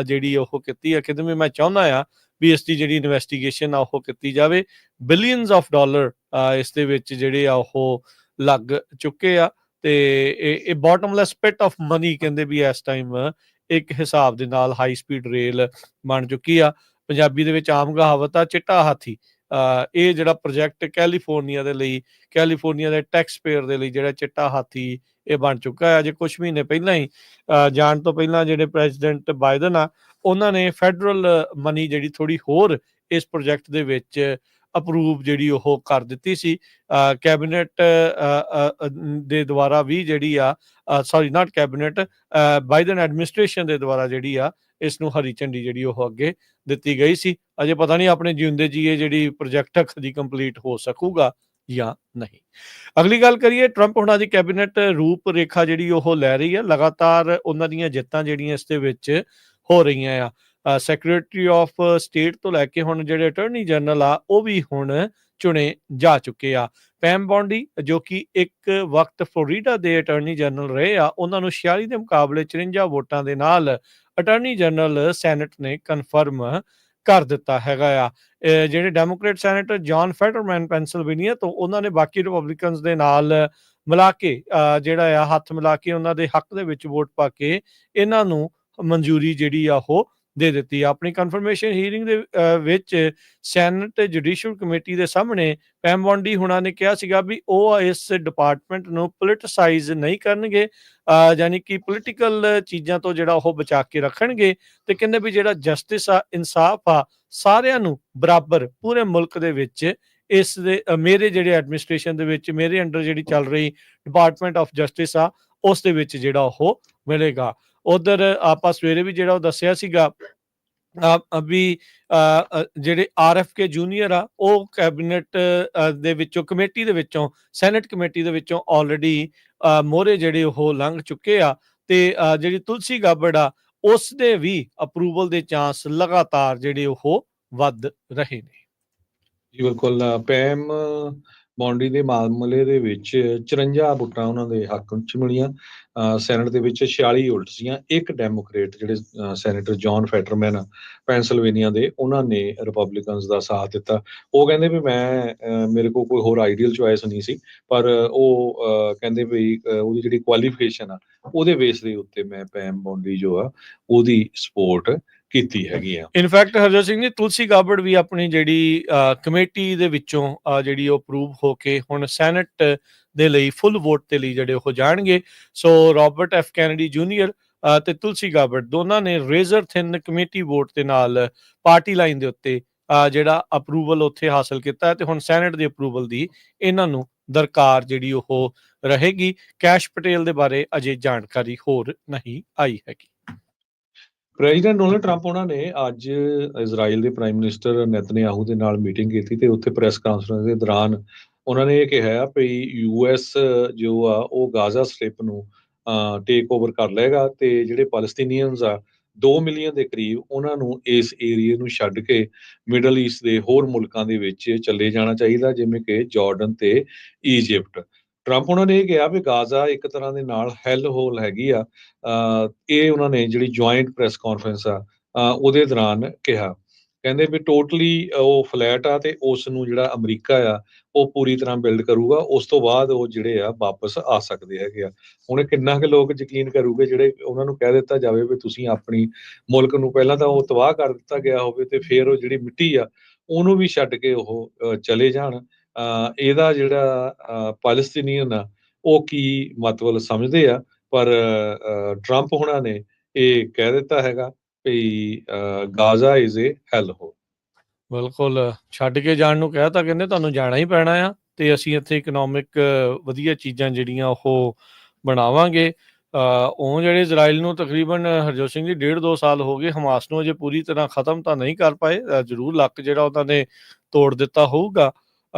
ਜਿਹੜੀ ਉਹ ਕੀਤੀ ਆ। ਕਹਿੰਦੇ ਵੀ ਮੈਂ ਚਾਹੁੰਦਾ ਆ ਵੀ ਇਸ ਦੀ ਜਿਹੜੀ ਇਨਵੈਸਟੀਗੇਸ਼ਨ ਆ ਉਹ ਕੀਤੀ ਜਾਵੇ। ਬਿਲੀਅਨਸ ਆਫ ਡਾਲਰ ਇਸ ਦੇ ਵਿੱਚ ਜਿਹੜੇ ਆ ਉਹ ਲੱਗ ਚੁੱਕੇ ਆ, ਤੇ ਇਹ ਬਾਟਮਲੈਸ ਪਿਟ ਆਫ ਮਨੀ ਕਹਿੰਦੇ ਵੀ ਇਸ ਟਾਈਮ ਇੱਕ ਹਿਸਾਬ ਦੇ ਨਾਲ ਹਾਈ ਸਪੀਡ ਰੇਲ ਬਣ ਚੁੱਕੀ ਆ। ਪੰਜਾਬੀ ਦੇ ਵਿੱਚ ਆਮ ਕਹਾਵਤ ਆ ਚਿੱਟਾ ਹਾਥੀ। ਇਹ ਜਿਹੜਾ ਪ੍ਰੋਜੈਕਟ ਕੈਲੀਫੋਰਨੀਆ ਦੇ ਲਈ, ਕੈਲੀਫੋਰਨੀਆ ਦੇ ਟੈਕਸ ਪੇਅਰ ਦੇ ਲਈ ਜਿਹੜਾ ਚਿੱਟਾ ਹਾਥੀ ਇਹ ਬਣ ਚੁੱਕਾ ਹੈ। ਅਜੇ ਕੁਝ ਮਹੀਨੇ ਪਹਿਲਾਂ ਹੀ ਜਾਣ ਤੋਂ ਪਹਿਲਾਂ ਜਿਹੜੇ ਪ੍ਰੈਜ਼ੀਡੈਂਟ ਬਾਈਡਨ ਆ ਉਹਨਾਂ ਨੇ ਫੈਡਰਲ ਮਨੀ ਜਿਹੜੀ ਥੋੜੀ ਹੋਰ ਇਸ ਪ੍ਰੋਜੈਕਟ ਦੇ ਵਿੱਚ ਅਪਰੂਵ ਜਿਹੜੀ ਉਹ ਕਰ ਦਿੱਤੀ ਸੀ। ਕੈਬਨਿਟ ਦੇ ਦੁਆਰਾ ਵੀ ਜਿਹੜੀ ਆ ਸੌਰੀ ਨਾਟ ਕੈਬਨਿਟ, ਬਾਈਡਨ ਐਡਮਿਨਿਸਟ੍ਰੇਸ਼ਨ ਦੇ ਦੁਆਰਾ ਜਿਹੜੀ ਆ ਇਸ ਨੂੰ ਹਰੀ ਝੰਡੀ ਜਿਹੜੀ ਉਹ ਅੱਗੇ ਦਿੱਤੀ ਗਈ ਸੀ। ਅਜੇ ਪਤਾ ਨਹੀਂ ਆਪਣੇ ਜਿਉਂਦੇ ਜੀ ਇਹ ਜਿਹੜੀ ਪ੍ਰੋਜੈਕਟ ਕਦੀ ਕੰਪਲੀਟ ਹੋ ਸਕੂਗਾ ਜਾਂ ਨਹੀਂ। ਅਗਲੀ ਗੱਲ ਕਰੀਏ, ਟਰੰਪ ਹੁਣਾਂ ਦੀ ਕੈਬਨਿਟ ਰੂਪ ਰੇਖਾ ਜਿਹੜੀ ਉਹ ਲੈ ਰਹੀ ਹੈ। ਲਗਾਤਾਰ ਉਹਨਾਂ ਦੀਆਂ ਜਿੱਤਾਂ ਜਿਹੜੀਆਂ ਇਸ ਦੇ ਵਿੱਚ ਹੋ ਰਹੀਆਂ ਆ। ਸੈਕਟਰੀ ਆਫ ਸਟੇਟ ਤੋਂ ਲੈ ਕੇ ਹੁਣ ਜਿਹੜੇ ਅਟਾਰਨੀ ਜਨਰਲ ਆ ਉਹ ਵੀ ਹੁਣ ਚੁਣੇ ਜਾ ਚੁੱਕੇ ਆ। ਪੈਮ ਬੌਂਡੀ ਜੋ ਕਿ ਇੱਕ ਵਕਤ ਫਲੋਰੀਡਾ ਦੇ ਅਟਾਰਨੀ ਜਨਰਲ ਰਹੇ ਆ, ਉਹਨਾਂ ਨੂੰ 46 ਦੇ ਮੁਕਾਬਲੇ 54 ਵੋਟਾਂ ਦੇ ਨਾਲ ਅਟਾਰਨੀ ਜਨਰਲ ਸੈਨੇਟ ਨੇ ਕਨਫਰਮ ਕਰ ਦਿੱਤਾ ਹੈਗਾ ਆ। ਜਿਹੜੇ ਡੈਮੋਕ੍ਰੇਟ ਸੈਨੇਟਰ ਜੌਨ ਫੈਟਰਮੈਨ ਪੈਨਸਿਲਵੇਨੀਆ ਤੋਂ, ਉਹਨਾਂ ਨੇ ਬਾਕੀ ਰਿਪਬਲਿਕਨਸ ਦੇ ਨਾਲ ਮਿਲਾ ਕੇ ਜਿਹੜਾ ਆ ਹੱਥ ਮਿਲਾ ਕੇ ਉਹਨਾਂ ਦੇ ਹੱਕ ਦੇ ਵਿੱਚ ਵੋਟ ਪਾ ਕੇ ਇਹਨਾਂ ਨੂੰ ਮਨਜ਼ੂਰੀ ਜਿਹੜੀ ਆ ਉਹ ਦੇ ਦਿੱਤੀ। ਆਪਣੀ ਕਨਫਰਮੇਸ਼ਨ ਹੀਅਰਿੰਗ ਦੇ ਵਿੱਚ ਸੈਨੇਟ ਜੁਡੀਸ਼ੀਅਲ ਕਮੇਟੀ ਦੇ ਸਾਹਮਣੇ ਪੈਮ ਬੌਂਡੀ ਹੁਣਾਂ ਨੇ ਕਿਹਾ ਸੀਗਾ ਵੀ ਉਹ ਇਸ ਡਿਪਾਰਟਮੈਂਟ ਨੂੰ ਪੋਲਿਟਿਸਾਈਜ਼ ਨਹੀਂ ਕਰਨਗੇ, ਯਾਨੀ ਕਿ ਪੋਲੀਟੀਕਲ ਚੀਜ਼ਾਂ ਤੋਂ ਜਿਹੜਾ ਉਹ ਬਚਾ ਕੇ ਰੱਖਣਗੇ, ਤੇ ਕਹਿੰਦੇ ਵੀ ਜਿਹੜਾ ਜਸਟਿਸ ਆ, ਇਨਸਾਫ ਆ, ਸਾਰਿਆਂ ਨੂੰ ਬਰਾਬਰ ਪੂਰੇ ਮੁਲਕ ਦੇ ਵਿੱਚ ਇਸ ਦੇ ਮੇਰੇ ਜਿਹੜੇ ਐਡਮਿਨਿਸਟ੍ਰੇਸ਼ਨ ਦੇ ਵਿੱਚ ਮੇਰੇ ਅੰਡਰ ਜਿਹੜੀ ਚੱਲ ਰਹੀ ਡਿਪਾਰਟਮੈਂਟ ਆਫ ਜਸਟਿਸ ਆ, ਉਸ ਦੇ ਵਿੱਚ ਜਿਹੜਾ ਉਹ ਮਿਲੇਗਾ। ਉਧਰ ਆਪਾਂ ਸਵੇਰੇ ਵੀ ਜਿਹੜਾ ਉਹ ਦੱਸਿਆ ਸੀਗਾ ਵੀ ਜਿਹੜੇ RFK ਜੂਨੀਅਰ ਆ, ਉਹ ਕੈਬਨਿਟ ਦੇ ਵਿੱਚੋਂ ਕਮੇਟੀ ਦੇ ਵਿੱਚੋਂ ਸੈਨੇਟ ਕਮੇਟੀ ਦੇ ਵਿੱਚੋਂ ਆਲਰੇਡੀ ਮੋਹਰੇ ਜਿਹੜੇ ਉਹ ਲੰਘ ਚੁੱਕੇ ਆ, ਤੇ ਜਿਹੜੀ ਤੁਲਸੀ ਗਾਬੜ ਆ, ਉਸ ਦੇ ਵੀ ਅਪਰੂਵਲ ਦੇ ਚਾਂਸ ਲਗਾਤਾਰ ਜਿਹੜੇ ਉਹ ਵੱਧ ਰਹੇ ਨੇ। ਜੀ ਬਿਲਕੁਲ, ਪੈਮ ਬੌਂਡੀ ਦੇ ਮਾਮਲੇ ਦੇ ਵਿੱਚ 54 ਵੋਟਾਂ ਉਹਨਾਂ ਦੇ ਹੱਕ ਚ ਮਿਲੀਆਂ। ਸੈਨੇਟ ਦੇ ਵਿੱਚ 46 ਉਲਟ ਸੀਗੀਆਂ। ਇੱਕ ਡੈਮੋਕ੍ਰੇਟ ਜਿਹੜੇ ਸੈਨੇਟਰ ਜੌਨ ਫੈਟਰਮੈਨ ਪੈਨਸਿਲਵੇਨੀਆ ਦੇ, ਉਹਨਾਂ ਨੇ ਰਿਪਬਲਿਕਨਸ ਦਾ ਸਾਥ ਦਿੱਤਾ। ਉਹ ਕਹਿੰਦੇ ਵੀ ਮੇਰੇ ਕੋਲ ਕੋਈ ਹੋਰ ਆਈਡੀਅਲ ਚੁਆਇਸ ਨਹੀਂ ਸੀ, ਪਰ ਉਹ ਕਹਿੰਦੇ ਵੀ ਉਹਦੀ ਜਿਹੜੀ ਕੁਆਲੀਫਿਕੇਸ਼ਨ ਆ, ਉਹਦੇ ਬੇਸ ਦੇ ਉੱਤੇ ਮੈਂ ਪੈਮ ਬੌਂਡੀ ਜੋ ਆ ਉਹਦੀ ਸਪੋਰਟ ਕੀਤੀ ਹੈਗੀ ਆ। ਇਨਫੈਕਟ ਹਰਜੋਤ ਸਿੰਘ ਜੀ, ਤੁਲਸੀ ਗਾਬੜ ਵੀ ਆਪਣੀ ਜਿਹੜੀ ਕਮੇਟੀ ਦੇ ਵਿੱਚੋਂ ਜਿਹੜੀ ਉਹ ਅਪਰੂਵ ਹੋ ਕੇ ਹੁਣ ਸੈਨੇਟ ਦੇ ਲਈ ਫੁੱਲ ਵੋਟ ਦੇ ਲਈ ਜਿਹੜੇ ਉਹ ਜਾਣਗੇ। ਸੋ ਰੋਬਰਟ ਐਫ ਕੈਨੇਡੀ ਜੂਨੀਅਰ ਤੇ ਤੁਲਸੀ ਗਾਬੜ ਦੋਨਾਂ ਨੇ ਰੇਜ਼ਰ ਥਿਨ ਕਮੇਟੀ ਵੋਟ ਦੇ ਨਾਲ ਪਾਰਟੀ ਲਾਈਨ ਦੇ ਉੱਤੇ ਜਿਹੜਾ ਅਪਰੂਵਲ ਉੱਥੇ ਹਾਸਲ ਕੀਤਾ, ਤੇ ਹੁਣ ਸੈਨੇਟ ਦੇ ਅਪਰੂਵਲ ਦੀ ਇਹਨਾਂ ਨੂੰ ਦਰਕਾਰ ਜਿਹੜੀ ਉਹ ਰਹੇਗੀ। ਕੈਸ਼ ਪਟੇਲ ਦੇ ਬਾਰੇ ਅਜੇ ਜਾਣਕਾਰੀ ਹੋਰ ਨਹੀਂ ਆਈ ਹੈਗੀ। ਪ੍ਰੈਜ਼ੀਡੈਂਟ ਡੋਨਲਡ ਟਰੰਪ ਉਹਨਾਂ ਨੇ ਅੱਜ ਇਜ਼ਰਾਈਲ ਦੇ ਪ੍ਰਾਈਮ ਮਿਨਿਸਟਰ ਨੈਤਨਯਾਹੂ ਦੇ ਨਾਲ ਮੀਟਿੰਗ ਕੀਤੀ, ਤੇ ਉੱਥੇ ਪ੍ਰੈਸ ਕਾਨਫਰੰਸ ਦੇ ਦੌਰਾਨ ਉਹਨਾਂ ਨੇ ਇਹ ਕਿਹਾ ਵੀ US ਜੋ ਆ ਉਹ ਗਾਜ਼ਾ ਸਟ੍ਰਿਪ ਨੂੰ ਟੇਕ ਓਵਰ ਕਰ ਲਏਗਾ, ਤੇ ਜਿਹੜੇ ਪੈਲਸਤੀਨੀਅਨਸ ਆ 2 ਮਿਲੀਅਨ ਦੇ ਕਰੀਬ, ਉਹਨਾਂ ਨੂੰ ਇਸ ਏਰੀਏ ਨੂੰ ਛੱਡ ਕੇ ਮਿਡਲ ਈਸਟ ਦੇ ਹੋਰ ਮੁਲਕਾਂ ਦੇ ਵਿੱਚ ਚਲੇ ਜਾਣਾ ਚਾਹੀਦਾ, ਜਿਵੇਂ ਕਿ ਜਾਰਡਨ ਤੇ ਈਜਿਪਟ। ਟਰੰਪ ਉਹਨਾਂ ਨੇ ਇਹ ਕਿਹਾ ਵੀ ਗਾਜ਼ਾ ਇੱਕ ਤਰ੍ਹਾਂ ਦੇ ਨਾਲ ਹੈਲ ਹੋਲ ਹੈਗੀ ਆ। ਇਹ ਉਹਨਾਂ ਨੇ ਜਿਹੜੀ ਜੁਆਇੰਟ ਪ੍ਰੈਸ ਕਾਨਫਰੰਸ ਆ ਉਹਦੇ ਦੌਰਾਨ ਕਿਹਾ। ਕਹਿੰਦੇ ਵੀ ਟੋਟਲੀ ਉਹ ਫਲੈਟ ਆ, ਤੇ ਉਸ ਨੂੰ ਜਿਹੜਾ ਅਮਰੀਕਾ ਆ ਉਹ ਪੂਰੀ ਤਰ੍ਹਾਂ ਬਿਲਡ ਕਰੂਗਾ, ਉਸ ਤੋਂ ਬਾਅਦ ਉਹ ਜਿਹੜੇ ਆ ਵਾਪਸ ਆ ਸਕਦੇ ਹੈਗੇ ਆ। ਹੁਣ ਕਿੰਨਾ ਕੁ ਲੋਕ ਯਕੀਨ ਕਰੂਗੇ ਜਿਹੜੇ ਉਹਨਾਂ ਨੂੰ ਕਹਿ ਦਿੱਤਾ ਜਾਵੇ ਵੀ ਤੁਸੀਂ ਆਪਣੀ ਮੁਲਕ ਨੂੰ ਪਹਿਲਾਂ ਤਾਂ ਉਹ ਤਬਾਹ ਕਰ ਦਿੱਤਾ ਗਿਆ ਹੋਵੇ, ਤੇ ਫਿਰ ਉਹ ਜਿਹੜੀ ਮਿੱਟੀ ਆ ਉਹਨੂੰ ਵੀ ਛੱਡ ਕੇ ਉਹ ਚਲੇ ਜਾਣ। ਇਹਦਾ ਜਿਹੜਾ ਪੈਲਸਤੀਨੀਅਨ ਆ ਉਹ ਕੀ ਮਤਲਬ ਸਮਝਦੇ ਆ, ਪਰ ਟਰੰਪ ਹੁਣਾਂ ਨੇ ਇਹ ਕਹਿ ਦਿੱਤਾ ਹੈਗਾ ਵੀ ਗਾਜ਼ਾ ਇਜ਼ ਏ ਹੈਲ ਹੋਲ। ਬਿਲਕੁਲ, ਛੱਡ ਕੇ ਜਾਣ ਨੂੰ ਕਹਿ ਤਾਂ ਕਹਿੰਦੇ ਤੁਹਾਨੂੰ ਜਾਣਾ ਹੀ ਪੈਣਾ ਆ, ਤੇ ਅਸੀਂ ਇੱਥੇ ਇਕਨੋਮਿਕ ਵਧੀਆ ਚੀਜ਼ਾਂ ਜਿਹੜੀਆਂ ਉਹ ਬਣਾਵਾਂਗੇ। ਉਹ ਜਿਹੜੇ ਇਜ਼ਰਾਈਲ ਨੂੰ ਤਕਰੀਬਨ ਹਰਜੋਤ ਸਿੰਘ ਜੀ 1.5-2 ਸਾਲ ਹੋ ਗਏ, ਹਮਾਸ ਨੂੰ ਅਜੇ ਪੂਰੀ ਤਰ੍ਹਾਂ ਖਤਮ ਤਾਂ ਨਹੀਂ ਕਰ ਪਾਏ। ਜ਼ਰੂਰ ਲੱਕ ਜਿਹੜਾ ਉਹਨਾਂ ਨੇ ਤੋੜ ਦਿੱਤਾ ਹੋਊਗਾ।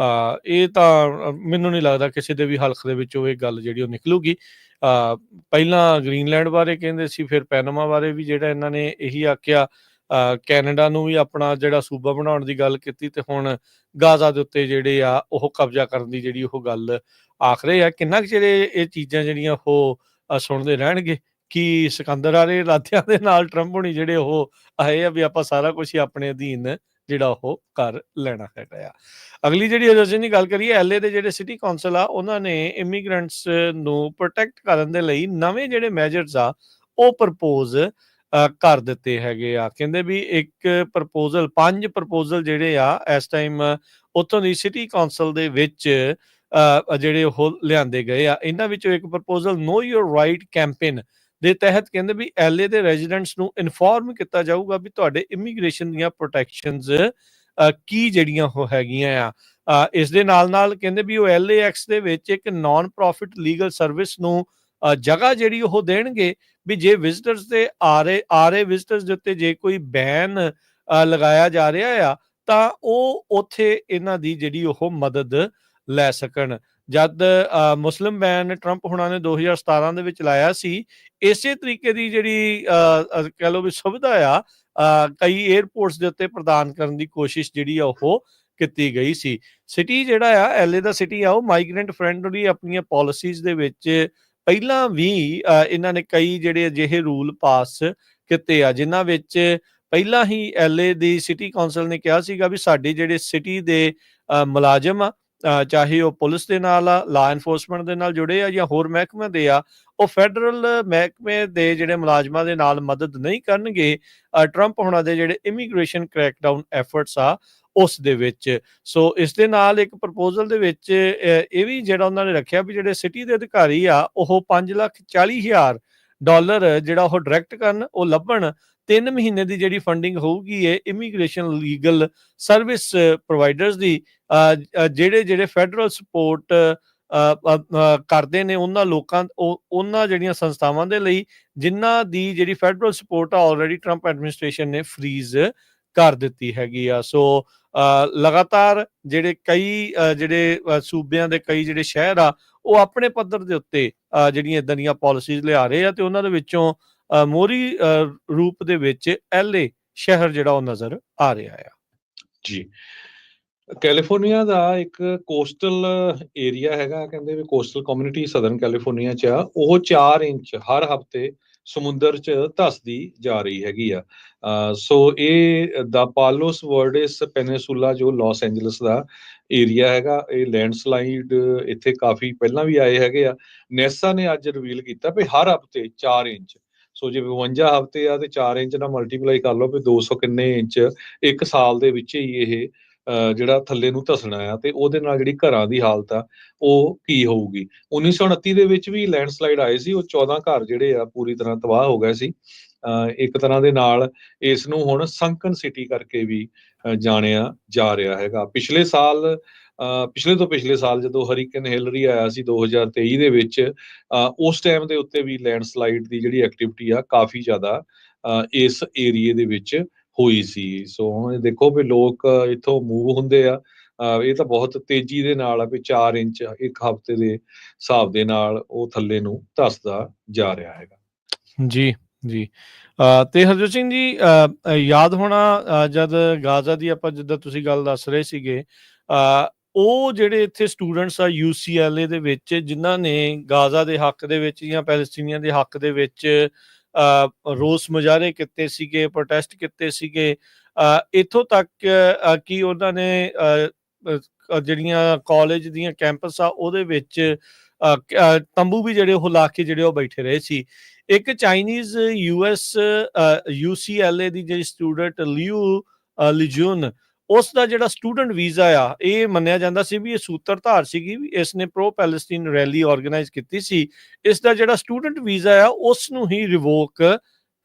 ਇਹ ਤਾਂ ਮੈਨੂੰ ਨਹੀਂ ਲੱਗਦਾ ਕਿਸੇ ਦੇ ਵੀ ਹਲਕ ਦੇ ਵਿੱਚੋਂ ਇਹ ਗੱਲ ਜਿਹੜੀ ਉਹ ਨਿਕਲੂਗੀ। ਪਹਿਲਾਂ ਗ੍ਰੀਨਲੈਂਡ ਬਾਰੇ ਕਹਿੰਦੇ ਸੀ, ਫਿਰ ਪੈਨਾਮਾ ਬਾਰੇ ਵੀ ਜਿਹੜਾ ਇਹਨਾਂ ਨੇ ਇਹੀ ਆਖਿਆ। ਕੈਨੇਡਾ ਨੂੰ ਵੀ ਆਪਣਾ ਜਿਹੜਾ ਸੂਬਾ ਬਣਾਉਣ ਦੀ ਗੱਲ ਕੀਤੀ, ਤੇ ਹੁਣ ਗਾਜ਼ਾ ਦੇ ਉੱਤੇ ਜਿਹੜੇ ਆ ਉਹ ਕਬਜ਼ਾ ਕਰਨ ਦੀ ਜਿਹੜੀ ਉਹ ਗੱਲ ਆਖ ਰਹੇ ਆ। ਕਿੰਨਾ ਕੁ ਚਿਰ ਇਹ ਚੀਜ਼ਾਂ ਜਿਹੜੀਆਂ ਉਹ ਸੁਣਦੇ ਰਹਿਣਗੇ? ਕਿ ਸਿਕੰਦਰ ਵਾਲੇ ਇਰਾਦਿਆਂ ਦੇ ਨਾਲ ਟਰੰਪ ਹੋਣੀ ਜਿਹੜੇ ਉਹ ਆਏ ਆ ਵੀ ਆਪਾਂ ਸਾਰਾ ਕੁਝ ਹੀ ਆਪਣੇ ਅਧੀਨ ਜਿਹੜਾ ਉਹ ਕਰ ਲੈਣਾ ਹੈਗਾ ਆ। ਅਗਲੀ ਜਿਹੜੀ ਅਜੋਜਨ ਦੀ ਗੱਲ ਕਰੀਏ, LA ਦੇ ਜਿਹੜੇ ਸਿਟੀ ਕੌਂਸਲ ਆ, ਉਹਨਾਂ ਨੇ ਇਮੀਗ੍ਰੈਂਟਸ ਨੂੰ ਪ੍ਰੋਟੈਕਟ ਕਰਨ ਦੇ ਲਈ ਨਵੇਂ ਜਿਹੜੇ ਮੈਜਰਸ ਆ ਉਹ ਪ੍ਰਪੋਜ਼ ਕਰ ਦਿੱਤੇ ਹੈਗੇ ਆ। ਕਹਿੰਦੇ ਵੀ ਇੱਕ ਪ੍ਰਪੋਜ਼ਲ 5 ਪ੍ਰਪੋਜ਼ਲ ਜਿਹੜੇ ਆ ਇਸ ਟਾਈਮ ਉੱਥੋਂ ਦੀ ਸਿਟੀ ਕੌਂਸਲ ਦੇ ਵਿੱਚ ਜਿਹੜੇ ਉਹ ਲਿਆਂਦੇ ਗਏ ਆ। ਇਹਨਾਂ ਵਿੱਚੋਂ ਇੱਕ ਪ੍ਰਪੋਜ਼ਲ ਨੋ ਯੋਰ ਰਾਈਟ ਕੈਂਪੇਨ ਦੇ ਤਹਿਤ ਕਹਿੰਦੇ ਵੀ LA ਦੇ ਰੈਜ਼ੀਡੈਂਟਸ ਨੂੰ ਇਨਫੋਰਮ ਕੀਤਾ ਜਾਊਗਾ ਵੀ ਤੁਹਾਡੇ ਇਮੀਗ੍ਰੇਸ਼ਨ ਦੀਆਂ ਪ੍ਰੋਟੈਕਸ਼ਨਸ ਕੀ ਜਿਹੜੀਆਂ ਉਹ ਹੈਗੀਆਂ ਆ। ਇਸ ਦੇ ਨਾਲ ਕਹਿੰਦੇ ਵੀ ਉਹ LAX ਦੇ ਵਿੱਚ ਇੱਕ ਨਾਨ ਪ੍ਰੋਫਿਟ ਲੀਗਲ ਸਰਵਿਸ ਨੂੰ ਜਗ੍ਹਾ ਜਿਹੜੀ ਉਹ ਦੇਣਗੇ, ਵੀ ਜੇ ਵਿਜ਼ਟਰਸ ਤੇ ਆ ਰਹੇ ਵਿਜ਼ਟਰਸ ਦੇ ਉੱਤੇ ਜੇ ਕੋਈ ਬੈਨ ਲਗਾਇਆ ਜਾ ਰਿਹਾ ਆ, ਤਾਂ ਉਹ ਉੱਥੇ ਇਹਨਾਂ ਦੀ ਜਿਹੜੀ ਉਹ ਮਦਦ ਲੈ ਸਕਣ। ਜਦ ਮੁਸਲਿਮ ਬੈਨ ਟਰੰਪ ਹੁਣਾਂ ਨੇ 2017 ਦੇ ਵਿੱਚ ਲਾਇਆ ਸੀ, ਇਸੇ ਤਰੀਕੇ ਦੀ ਜਿਹੜੀ ਕਹਿ ਲਓ ਵੀ ਸੁਵਿਧਾ ਆ ਕਈ ਏਅਰਪੋਰਟਸ ਦੇ ਉੱਤੇ ਪ੍ਰਦਾਨ ਕਰਨ ਦੀ ਕੋਸ਼ਿਸ਼ ਜਿਹੜੀ ਆ ਉਹ ਕੀਤੀ ਗਈ ਸੀ। ਸਿਟੀ ਜਿਹੜਾ ਆ ਐਲਏ ਦਾ ਸਿਟੀ ਆ ਉਹ ਮਾਈਗ੍ਰੈਂਟ ਫਰੈਂਡਲੀ ਆਪਣੀਆਂ ਪਾਲਿਸੀਜ਼ ਦੇ ਵਿੱਚ ਪਹਿਲਾਂ ਵੀ ਇਹਨਾਂ ਨੇ ਕਈ ਜਿਹੜੇ ਅਜਿਹੇ ਰੂਲ ਪਾਸ ਕੀਤੇ ਆ, ਜਿਨ੍ਹਾਂ ਵਿੱਚ ਪਹਿਲਾਂ ਹੀ ਐਲਏ ਦੀ ਸਿਟੀ ਕੌਂਸਲ ਨੇ ਕਿਹਾ ਸੀਗਾ ਵੀ ਸਾਡੇ ਜਿਹੜੇ ਸਿਟੀ ਦੇ ਮੁਲਾਜ਼ਮ ਆ, ਚਾਹੇ ਉਹ ਪੁਲਿਸ ਦੇ ਨਾਲ ਆ, ਲਾ ਐਨਫੋਰਸਮੈਂਟ ਦੇ ਨਾਲ ਜੁੜੇ ਆ ਜਾਂ ਹੋਰ ਮਹਿਕਮੇ ਦੇ ਆ, ਉਹ ਫੈਡਰਲ ਮਹਿਕਮੇ ਦੇ ਜਿਹੜੇ ਮੁਲਾਜ਼ਮਾਂ ਦੇ ਨਾਲ ਮਦਦ ਨਹੀਂ ਕਰਨਗੇ ਟਰੰਪ ਹੋਣਾ ਦੇ ਜਿਹੜੇ ਇਮੀਗ੍ਰੇਸ਼ਨ ਕਰੈਕਡਾਊਨ ਐਫਰਟਸ ਆ ਉਸ ਦੇ ਵਿੱਚ। ਸੋ ਇਸ ਦੇ ਨਾਲ ਇੱਕ ਪ੍ਰਪੋਜ਼ਲ ਦੇ ਵਿੱਚ ਇਹ ਵੀ ਜਿਹੜਾ ਉਹਨਾਂ ਨੇ ਰੱਖਿਆ ਵੀ ਜਿਹੜੇ ਸਿਟੀ ਦੇ ਅਧਿਕਾਰੀ ਆ ਉਹ $5,40,000 ਜਿਹੜਾ ਉਹ ਡਾਇਰੈਕਟ ਕਰਨ, ਉਹ ਲੱਭਣ। 3 ਮਹੀਨੇ ਦੀ ਜਿਹੜੀ ਫੰਡਿੰਗ ਹੋਊਗੀ ਇਹ ਇਮੀਗ੍ਰੇਸ਼ਨ ਲੀਗਲ ਸਰਵਿਸ ਪ੍ਰੋਵਾਈਡਰਸ ਦੀ, ਜਿਹੜੇ ਫੈਡਰਲ ਸਪੋਰਟ ਕਰਦੇ ਨੇ ਉਹਨਾਂ ਲੋਕਾਂ, ਉਹਨਾਂ ਜਿਹੜੀਆਂ ਸੰਸਥਾਵਾਂ ਦੇ ਲਈ ਜਿਨ੍ਹਾਂ ਦੀ ਜਿਹੜੀ ਫੈਡਰਲ ਸਪੋਰਟ ਆ ਆਲਰੇਡੀ ਟਰੰਪ ਐਡਮਿਨਿਸਟ੍ਰੇਸ਼ਨ ਨੇ ਫਰੀਜ਼ ਕਰ ਦਿੱਤੀ ਹੈਗੀ ਆ। ਸੋ ਲਗਾਤਾਰ ਜਿਹੜੇ ਕਈ ਜਿਹੜੇ ਸੂਬਿਆਂ ਦੇ ਕਈ ਜਿਹੜੇ ਸ਼ਹਿਰ ਆ ਉਹ ਆਪਣੇ ਪੱਧਰ ਦੇ ਉੱਤੇ ਜਿਹੜੀਆਂ ਇਦਾਂ ਦੀਆਂ ਪਾਲਿਸੀਜ਼ ਲਿਆ ਰਹੇ ਆ, ਤੇ ਉਹਨਾਂ ਦੇ ਵਿੱਚੋਂ ਮੋਹਰੀ ਰੂਪ ਦੇ ਵਿੱਚ ਐਲਏ ਸ਼ਹਿਰ ਜਿਹੜਾ ਉਹ ਨਜ਼ਰ ਆ ਰਿਹਾ ਆ। ਜੀ, ਕੈਲੀਫੋਰਨੀਆ ਦਾ ਇੱਕ ਕੋਸਟਲ ਏਰੀਆ ਹੈਗਾ, ਕਹਿੰਦੇ ਵੀ ਕੋਸਟਲ ਕਮਿਊਨਿਟੀ ਸਦਰਨ ਕੈਲੀਫੋਰਨੀਆ 'ਚ ਆ, ਉਹ 4 ਇੰਚ ਹਰ ਹਫ਼ਤੇ ਸਮੁੰਦਰ 'ਚ ਧੱਸਦੀ ਜਾ ਰਹੀ ਹੈਗੀ ਆ। ਸੋ ਇਹ ਦਾ ਪਾਲੋਸ ਵਰਡੇਸ ਪੈਨਿਸੂਲਾ ਜੋ ਲਾਸ ਐਂਜਲਸ ਦਾ ਏਰੀਆ ਹੈਗਾ, ਇਹ ਲੈਂਡਸਲਾਈਡ ਇੱਥੇ ਕਾਫੀ ਪਹਿਲਾਂ ਵੀ ਆਏ ਹੈਗੇ ਆ। ਨੈਸਾ ਨੇ ਅੱਜ ਰਿਵੀਲ ਕੀਤਾ ਵੀ ਹਰ ਹਫ਼ਤੇ 4 ਇੰਚ, ਸੋ ਜੇ 52 ਹਫ਼ਤੇ ਆ ਤੇ 4 ਇੰਚ ਨਾਲ ਮਲਟੀਪਲਾਈ ਕਰ ਲਓ ਵੀ 200 ਕਿੰਨੇ ਇੰਚ ਇੱਕ ਸਾਲ ਦੇ ਵਿੱਚ ਹੀ ਇਹ ਜਿਹੜਾ ਥੱਲੇ ਨੂੰ ਧਸਣਾ ਆ, ਤੇ ਉਹਦੇ ਨਾਲ ਜਿਹੜੀ ਘਰਾਂ ਦੀ ਹਾਲਤ ਆ ਉਹ ਕੀ ਹੋਊਗੀ। 1929 ਦੇ ਵਿੱਚ ਵੀ ਲੈਂਡਸਲਾਈਡ ਆਏ ਸੀ, ਉਹ 14 ਘਰ ਜਿਹੜੇ ਆ ਪੂਰੀ ਤਰ੍ਹਾਂ ਤਬਾਹ ਹੋ ਗਏ ਸੀ। ਇੱਕ ਤਰ੍ਹਾਂ ਦੇ ਨਾਲ ਇਸ ਨੂੰ ਹੁਣ ਸੰਕਨ ਸਿਟੀ ਕਰਕੇ ਵੀ ਜਾਣਿਆ ਜਾ ਰਿਹਾ ਹੈਗਾ। ਪਿਛਲੇ ਤੋਂ ਪਿਛਲੇ ਸਾਲ ਜਦੋਂ ਹਰੀਕਨ ਹਿਲਰੀ ਆਇਆ ਸੀ 2023 ਦੇ ਵਿੱਚ, ਉਸ ਟਾਈਮ ਦੇ ਉੱਤੇ ਵੀ ਲੈਂਡਸਲਾਈਡ ਦੀ ਜਿਹੜੀ ਐਕਟੀਵਿਟੀ ਆ ਕਾਫੀ ਜ਼ਿਆਦਾ ਇਸ ਏਰੀਏ ਦੇ ਵਿੱਚ ਹੋਈ ਸੀ। ਸੋ ਹੁਣ ਦੇਖੋ ਵੀ ਲੋਕ ਇੱਥੋਂ ਮੂਵ ਹੁੰਦੇ ਆ, ਇਹ ਤਾਂ ਬਹੁਤ ਤੇਜ਼ੀ ਦੇ ਨਾਲ ਆ ਵੀ 4 ਇੰਚ ਇੱਕ ਹਫ਼ਤੇ ਦੇ ਹਿਸਾਬ ਦੇ ਨਾਲ ਉਹ ਥੱਲੇ ਨੂੰ ਧੱਸਦਾ ਜਾ ਰਿਹਾ ਹੈਗਾ। ਜੀ ਜੀ। ਤੇ ਹਰਜੋਤ ਸਿੰਘ ਜੀ, ਯਾਦ ਹੋਣਾ ਜਦ ਗਾਜ਼ਾ ਦੀ ਆਪਾਂ ਜਿੱਦਾਂ ਤੁਸੀਂ ਗੱਲ ਦੱਸ ਰਹੇ ਸੀਗੇ, ਉਹ ਜਿਹੜੇ ਇੱਥੇ ਸਟੂਡੈਂਟਸ ਆ UCLA ਦੇ ਵਿੱਚ ਜਿਨ੍ਹਾਂ ਨੇ ਗਾਜ਼ਾ ਦੇ ਹੱਕ ਦੇ ਵਿੱਚ ਜਾਂ ਪੈਲਸਤੀਨੀਆਂ ਦੇ ਹੱਕ ਦੇ ਵਿੱਚ ਰੋਸ ਮੁਜ਼ਾਹਰੇ ਕੀਤੇ ਸੀਗੇ, ਪ੍ਰੋਟੈਸਟ ਕੀਤੇ ਸੀਗੇ, ਇੱਥੋਂ ਤੱਕ ਕਿ ਉਹਨਾਂ ਨੇ ਜਿਹੜੀਆਂ ਕਾਲਜ ਦੀਆਂ ਕੈਂਪਸ ਆ ਉਹਦੇ ਵਿੱਚ ਤੰਬੂ ਵੀ ਜਿਹੜੇ ਉਹ ਲਾ ਕੇ ਜਿਹੜੇ ਉਹ ਬੈਠੇ ਰਹੇ ਸੀ। ਇੱਕ ਚਾਈਨੀਜ਼ UCLA ਦੀ ਜਿਹੜੀ ਸਟੂਡੈਂਟ ਲਿਊ ਲਿਜੂਨ, ਉਸ ਦਾ ਜਿਹੜਾ ਸਟੂਡੈਂਟ ਵੀਜ਼ਾ ਆ, ਇਹ ਮੰਨਿਆ ਜਾਂਦਾ ਸੀ ਵੀ ਇਹ ਸੂਤਰਧਾਰ ਸੀਗੀ ਵੀ ਇਸ ਨੇ ਪ੍ਰੋ ਪੈਲਸਟੀਨ ਰੈਲੀ ਆਰਗੇਨਾਈਜ਼ ਕੀਤੀ ਸੀ। ਇਸ ਦਾ ਜਿਹੜਾ ਸਟੂਡੈਂਟ ਵੀਜ਼ਾ ਆ ਉਸ ਨੂੰ ਹੀ ਰਿਵੋਕ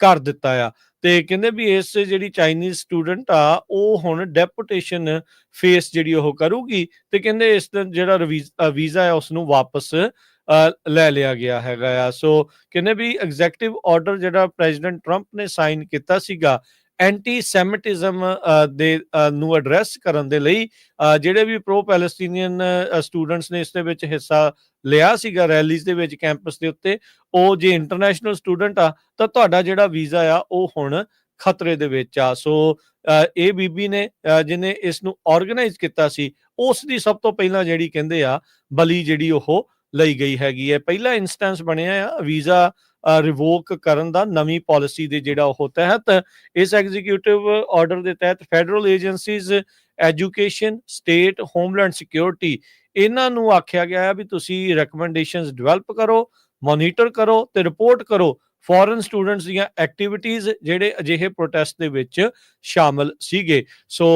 ਕਰ ਦਿੱਤਾ ਆ, ਤੇ ਕਹਿੰਦੇ ਵੀ ਇਸ ਜਿਹੜੀ ਚਾਈਨੀਜ਼ ਸਟੂਡੈਂਟ ਆ ਉਹ ਹੁਣ ਡੈਪੂਟੇਸ਼ਨ ਫੇਸ ਜਿਹੜੀ ਉਹ ਕਰੂਗੀ, ਤੇ ਕਹਿੰਦੇ ਇਸ ਦਾ ਜਿਹੜਾ ਵੀਜ਼ਾ ਆ ਉਸ ਨੂੰ ਵਾਪਸ ਲੈ ਲਿਆ ਗਿਆ ਹੈਗਾ ਆ। ਸੋ ਕਹਿੰਦੇ ਵੀ ਐਗਜ਼ੈਕਟਿਵ ਆਰਡਰ ਜਿਹੜਾ ਪ੍ਰੈਜ਼ੀਡੈਂਟ ਟਰੰਪ ਨੇ ਸਾਈਨ ਕੀਤਾ ਸੀਗਾ ਐਂਟੀ ਸੈਮਿਟਿਜ਼ਮ ਦੇ ਨੂੰ ਐਡਰੈਸ ਕਰਨ ਦੇ ਲਈ, ਜਿਹੜੇ ਵੀ ਪ੍ਰੋ ਪੈਲਸਟੀਨੀਅਨ ਸਟੂਡੈਂਟਸ ਨੇ ਇਸ ਦੇ ਵਿੱਚ ਹਿੱਸਾ ਲਿਆ ਸੀਗਾ ਰੈਲੀਜ਼ ਦੇ ਵਿੱਚ ਕੈਂਪਸ ਦੇ ਉੱਤੇ, ਉਹ ਜੇ ਇੰਟਰਨੈਸ਼ਨਲ ਸਟੂਡੈਂਟ ਆ ਤਾਂ ਤੁਹਾਡਾ ਜਿਹੜਾ ਵੀਜ਼ਾ ਆ ਉਹ ਹੁਣ ਖਤਰੇ ਦੇ ਵਿੱਚ ਆ। ਸੋ ਇਹ ਬੀਬੀ ਨੇ ਜਿਹਨੇ ਇਸ ਨੂੰ ਆਰਗੇਨਾਈਜ਼ ਕੀਤਾ ਸੀ, ਉਸ ਦੀ ਸਭ ਤੋਂ ਪਹਿਲਾਂ ਜਿਹੜੀ ਕਹਿੰਦੇ ਆ ਬਲੀ ਜਿਹੜੀ ਉਹ ਲਈ ਗਈ ਹੈਗੀ ਹੈ। ਪਹਿਲਾ ਇੰਸਟੈਂਸ ਬਣਿਆ ਆ ਵੀਜ਼ਾ ਰਿਵੋਕ ਕਰਨ ਦਾ ਨਵੀਂ ਪਾਲਿਸੀ ਦੇ ਜਿਹੜਾ ਉਹ ਤਹਿਤ। ਇਸ ਐਗਜ਼ੀਕਿਊਟਿਵ ਆਰਡਰ ਦੇ ਤਹਿਤ federal agencies, education, state, homeland security, ਇਹਨਾਂ ਨੂੰ ਆਖਿਆ ਗਿਆ ਹੈ ਵੀ ਤੁਸੀਂ ਰეკਮੈਂਡੇਸ਼ਨਸ ਡਿਵੈਲਪ ਕਰੋ, ਮੋਨੀਟਰ ਕਰੋ ਤੇ ਰਿਪੋਰਟ ਕਰੋ ਫੋਰਨ ਸਟੂਡੈਂਟਸ ਦੀਆਂ ਐਕਟੀਵਿਟੀਜ਼ ਜਿਹੜੇ ਅਜਿਹੇ ਪ੍ਰੋਟੈਸਟ ਦੇ ਵਿੱਚ ਸ਼ਾਮਲ ਸੀਗੇ। ਸੋ